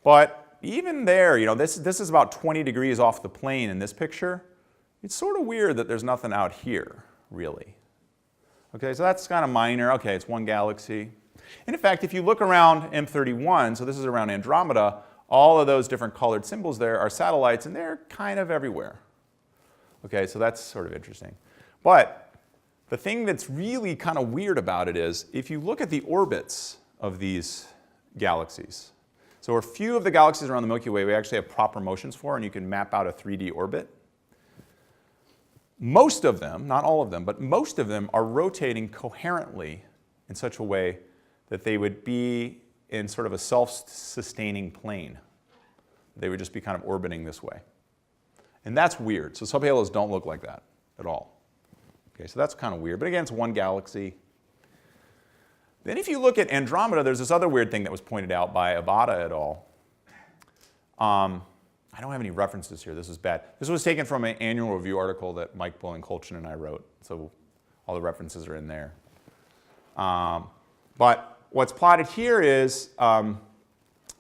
But even there, you know, this is about 20 degrees off the plane in this picture. It's sort of weird that there's nothing out here, really. Okay, so that's kind of minor. Okay, it's one galaxy. And in fact, if you look around M31, so this is around Andromeda, all of those different colored symbols there are satellites, and they're kind of everywhere. Okay, so that's sort of interesting. But the thing that's really kind of weird about it is if you look at the orbits of these galaxies, so a few of the galaxies around the Milky Way we actually have proper motions for, and you can map out a 3D orbit. Most of them, not all of them, but most of them are rotating coherently in such a way that they would be in sort of a self-sustaining plane. They would just be kind of orbiting this way. And that's weird. So subhalos don't look like that at all. Okay, so that's kind of weird. But again, it's one galaxy. Then if you look at Andromeda, there's this other weird thing that was pointed out by Abada et al. I don't have any references here. This is bad. This was taken from an annual review article that Mike Bullock and I wrote. So all the references are in there. But what's plotted here is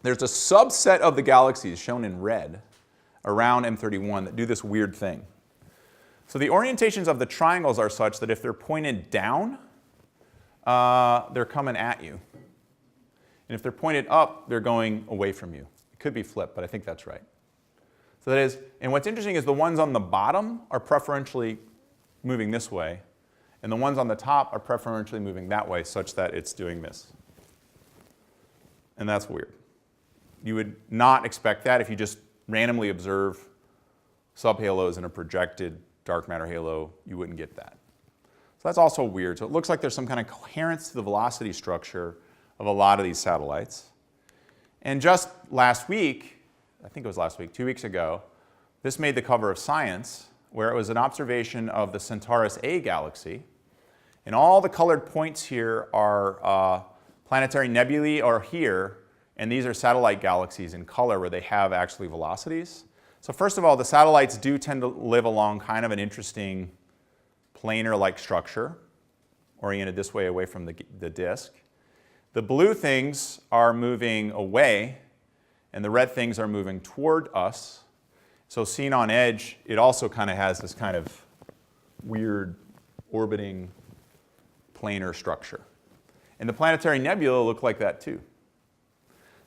there's a subset of the galaxies shown in red around M31 that do this weird thing. So the orientations of the triangles are such that if they're pointed down, they're coming at you. And if they're pointed up, they're going away from you. It could be flipped, but I think that's right. So that is, and what's interesting is the ones on the bottom are preferentially moving this way, and the ones on the top are preferentially moving that way such that it's doing this. And that's weird. You would not expect that if you just randomly observe subhalos in a projected dark matter halo, you wouldn't get that. So that's also weird. So it looks like there's some kind of coherence to the velocity structure of a lot of these satellites. And just last week, I think it was last week, 2 weeks ago, this made the cover of Science, where it was an observation of the Centaurus A galaxy. And all the colored points here are planetary nebulae are here, and these are satellite galaxies in color where they have actually velocities. So first of all, the satellites do tend to live along kind of an interesting planar-like structure, oriented this way away from the disk. The blue things are moving away, and the red things are moving toward us. So seen on edge, it also kind of has this kind of weird orbiting planar structure. And the planetary nebula look like that too.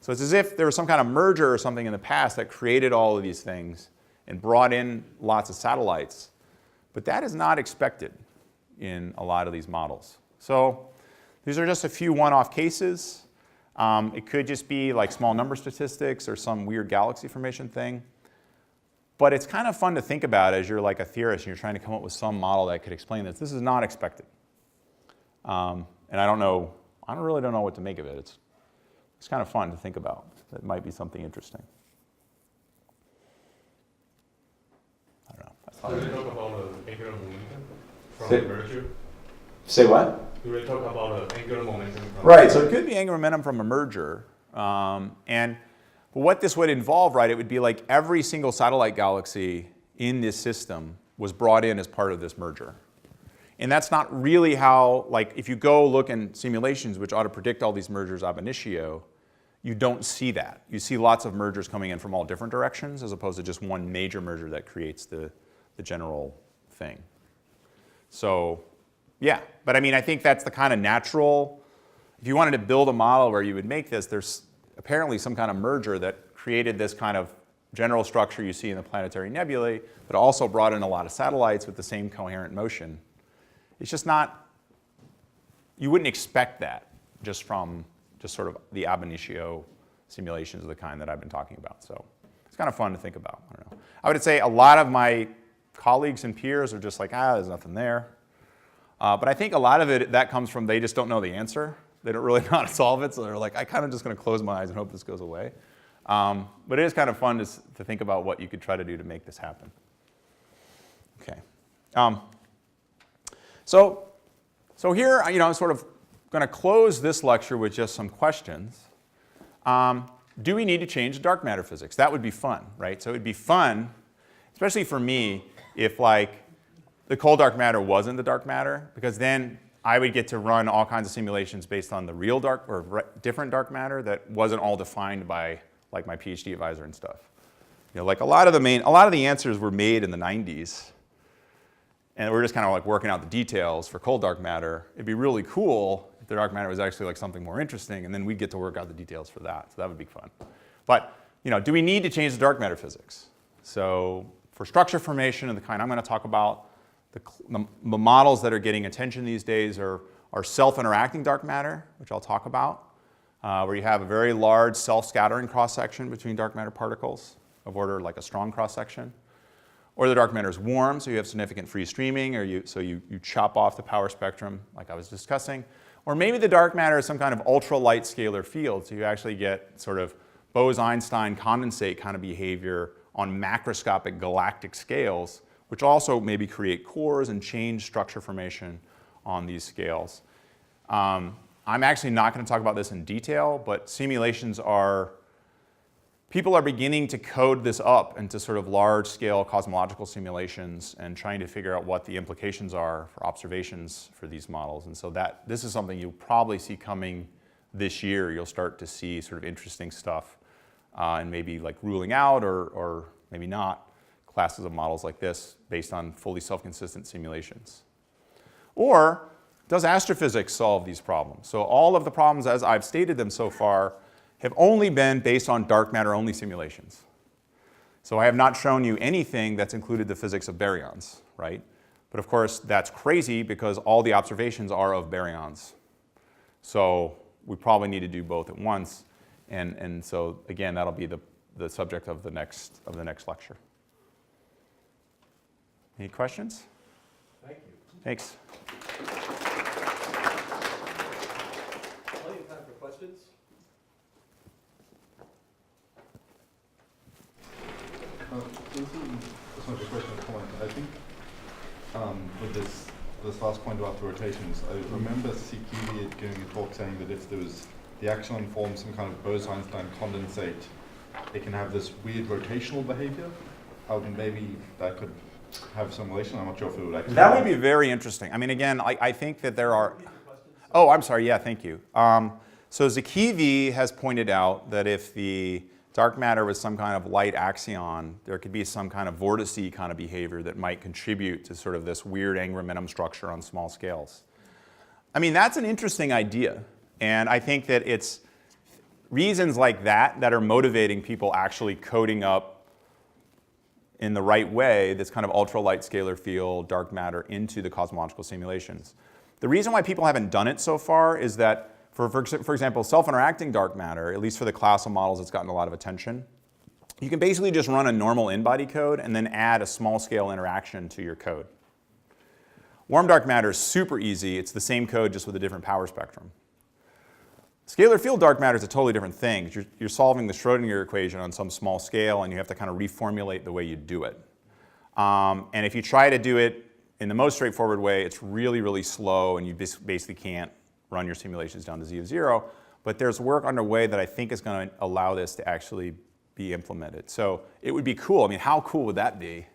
So it's as if there was some kind of merger or something in the past that created all of these things and brought in lots of satellites. But that is not expected in a lot of these models. So these are just a few one-off cases. It could just be like small number statistics or some weird galaxy formation thing. But it's kind of fun to think about as you're like a theorist and you're trying to come up with some model that could explain this. This is not expected. And I really don't know what to make of it. It's kind of fun to think about. It might be something interesting. I don't know. Do they talk about angular momentum from the merger? Say what? Do they talk about angular momentum from Right, so it could be angular momentum from a merger. But what this would involve, right, it would be like every single satellite galaxy in this system was brought in as part of this merger. And that's not really how, like, if you go look in simulations which ought to predict all these mergers ab initio, you don't see that. You see lots of mergers coming in from all different directions as opposed to just one major merger that creates the general thing. So, yeah, but I mean, I think that's the kind of natural, if you wanted to build a model where you would make this, there's apparently some kind of merger that created this kind of general structure you see in the planetary nebulae, but also brought in a lot of satellites with the same coherent motion. It's just not, you wouldn't expect that just from just sort of the ab initio simulations of the kind that I've been talking about. So it's kind of fun to think about. I don't know. I would say a lot of my colleagues and peers are just like, there's nothing there. But I think a lot of it, that comes from they just don't know the answer. They don't really know how to solve it, so they're like, I kind of just going to close my eyes and hope this goes away. But it is kind of fun to think about what you could try to do to make this happen. Okay. So here, I'm sort of going to close this lecture with just some questions. Do we need to change the dark matter physics? That would be fun, right? So it would be fun, especially for me, if like the cold dark matter wasn't the dark matter, because then I would get to run all kinds of simulations based on the real dark or different dark matter that wasn't all defined by like my PhD advisor and stuff. Like a lot of the answers were made in the 90s, and we're just kind of like working out the details for cold dark matter. It'd be really cool if the dark matter was actually like something more interesting, and then we'd get to work out the details for that. So that would be fun. But do we need to change the dark matter physics? So for structure formation and the kind I'm going to talk about, the models that are getting attention these days are self-interacting dark matter, which I'll talk about, where you have a very large self-scattering cross-section between dark matter particles of order like a strong cross-section. Or the dark matter is warm, so you have significant free streaming, or you chop off the power spectrum like I was discussing. Or maybe the dark matter is some kind of ultralight scalar field, so you actually get sort of Bose-Einstein condensate kind of behavior on macroscopic galactic scales, which also maybe create cores and change structure formation on these scales. I'm actually not going to talk about this in detail, but people are beginning to code this up into sort of large-scale cosmological simulations and trying to figure out what the implications are for observations for these models. And so this is something you'll probably see coming this year. You'll start to see sort of interesting stuff and maybe like ruling out or maybe not classes of models like this based on fully self-consistent simulations. Or does astrophysics solve these problems? So all of the problems as I've stated them so far have only been based on dark matter-only simulations. So I have not shown you anything that's included the physics of baryons, right? But of course, that's crazy because all the observations are of baryons. So we probably need to do both at once. And so again, that'll be the subject of the next lecture. Any questions? Thank you. Thanks. Plenty of time for questions. This might be a question of comment. I think with this last point about the rotations, I remember Sikiri giving a talk saying that if there was the action forms some kind of Bose-Einstein condensate, it can have this weird rotational behavior. How can maybe that could have some relation? I'm not sure if it would actually. That would be very interesting. I mean, again, I think that there are. Oh, I'm sorry. Yeah, thank you. So Zakivi has pointed out that if the dark matter was some kind of light axion, there could be some kind of vortice kind of behavior that might contribute to sort of this weird angry-momentum structure on small scales. I mean, that's an interesting idea. And I think that it's reasons like that that are motivating people actually coding up in the right way this kind of ultralight scalar field, dark matter, into the cosmological simulations. The reason why people haven't done it so far is that for example, self-interacting dark matter, at least for the class of models that's gotten a lot of attention, you can basically just run a normal in-body code and then add a small-scale interaction to your code. Warm dark matter is super easy. It's the same code just with a different power spectrum. Scalar field dark matter is a totally different thing. You're solving the Schrodinger equation on some small scale, and you have to kind of reformulate the way you do it. And if you try to do it in the most straightforward way, it's really, really slow, and you basically can't run your simulations down to Z of 0. But there's work underway that I think is going to allow this to actually be implemented. So it would be cool. I mean, how cool would that be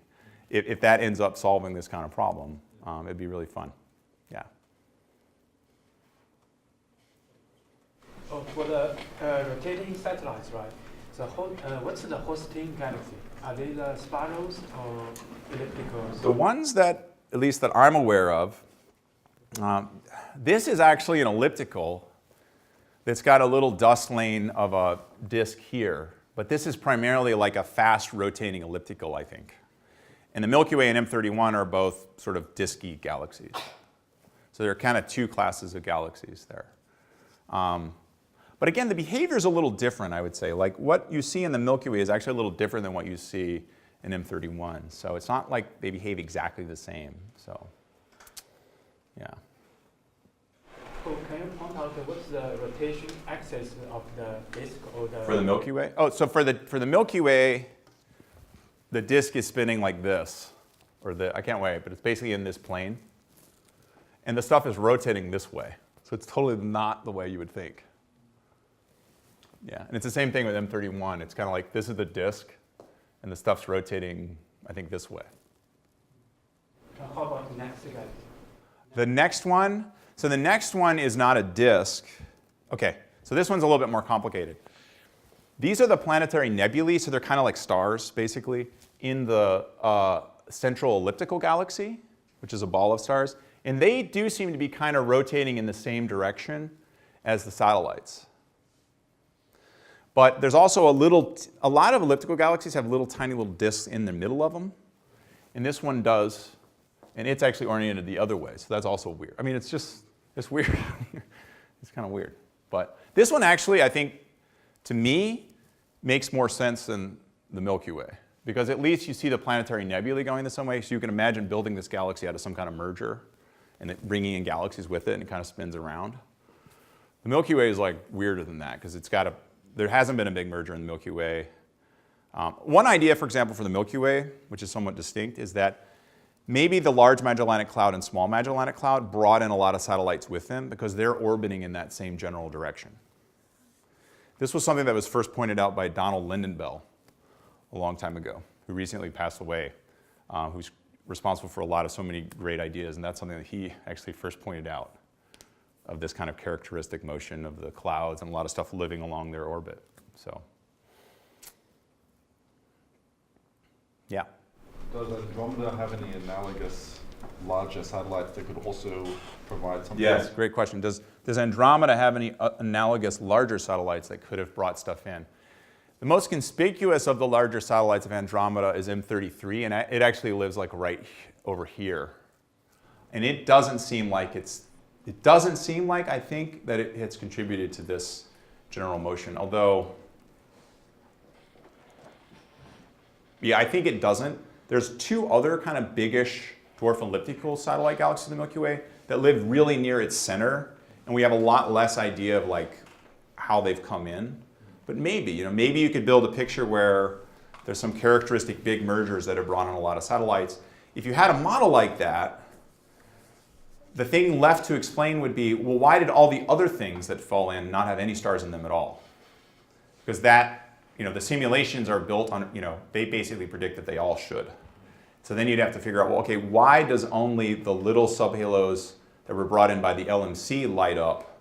if that ends up solving this kind of problem? It'd be really fun. Yeah. Oh, for the rotating satellites, right? So what's the hosting galaxy? Are they the spirals or ellipticals? The ones that, at least that I'm aware of, this is actually an elliptical that's got a little dust lane of a disk here. But this is primarily like a fast rotating elliptical, I think. And the Milky Way and M31 are both sort of disky galaxies. So there are kind of two classes of galaxies there. But again, the behavior is a little different, I would say. Like what you see in the Milky Way is actually a little different than what you see in M31. So it's not like they behave exactly the same. So, yeah. Oh, can you point out what's the rotation axis of the disk or the... For the Milky Way? Oh, so for the Milky Way, the disk is spinning like this. or I can't wait, but it's basically in this plane. And the stuff is rotating this way. So it's totally not the way you would think. Yeah, and it's the same thing with M31. It's kind of like this is the disk, and the stuff's rotating, I think, this way. How about the next guy? The next one, so the next one is not a disk. Okay, so this one's a little bit more complicated. These are the planetary nebulae, so they're kind of like stars, basically, in the central elliptical galaxy, which is a ball of stars. And they do seem to be kind of rotating in the same direction as the satellites. But there's also a lot of elliptical galaxies have little tiny little disks in the middle of them. And this one does, and it's actually oriented the other way, so that's also weird. I mean, it's weird. It's kind of weird. But this one actually, I think, to me, makes more sense than the Milky Way. Because at least you see the planetary nebulae going the same way, so you can imagine building this galaxy out of some kind of merger and bringing in galaxies with it, and it kind of spins around. The Milky Way is like weirder than that, because there hasn't been a big merger in the Milky Way. One idea, for example, for the Milky Way, which is somewhat distinct, is that maybe the Large Magellanic Cloud and Small Magellanic Cloud brought in a lot of satellites with them because they're orbiting in that same general direction. This was something that was first pointed out by Donald Lindenbell a long time ago, who recently passed away, who's responsible for a lot of so many great ideas, and that's something that he actually first pointed out, of this kind of characteristic motion of the clouds and a lot of stuff living along their orbit. So, yeah. Does Andromeda have any analogous larger satellites that could also provide something? Yes, great question. Does Andromeda have any analogous larger satellites that could have brought stuff in? The most conspicuous of the larger satellites of Andromeda is M33, and it actually lives like right over here. And it doesn't seem like I think that it has contributed to this general motion, although, yeah, I think it doesn't. There's two other kind of biggish dwarf elliptical satellite galaxies in the Milky Way that live really near its center, and we have a lot less idea of like how they've come in. But maybe, maybe you could build a picture where there's some characteristic big mergers that have brought in a lot of satellites. If you had a model like that, the thing left to explain would be, well, why did all the other things that fall in not have any stars in them at all? Because that, the simulations are built on, they basically predict that they all should. So then you'd have to figure out, well, okay, why does only the little subhalos that were brought in by the LMC light up,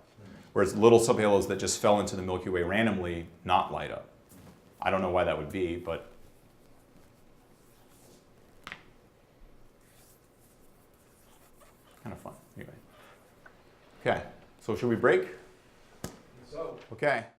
whereas little subhalos that just fell into the Milky Way randomly not light up? I don't know why that would be, but kind of fun. Anyway. Okay, so should we break? So. Okay.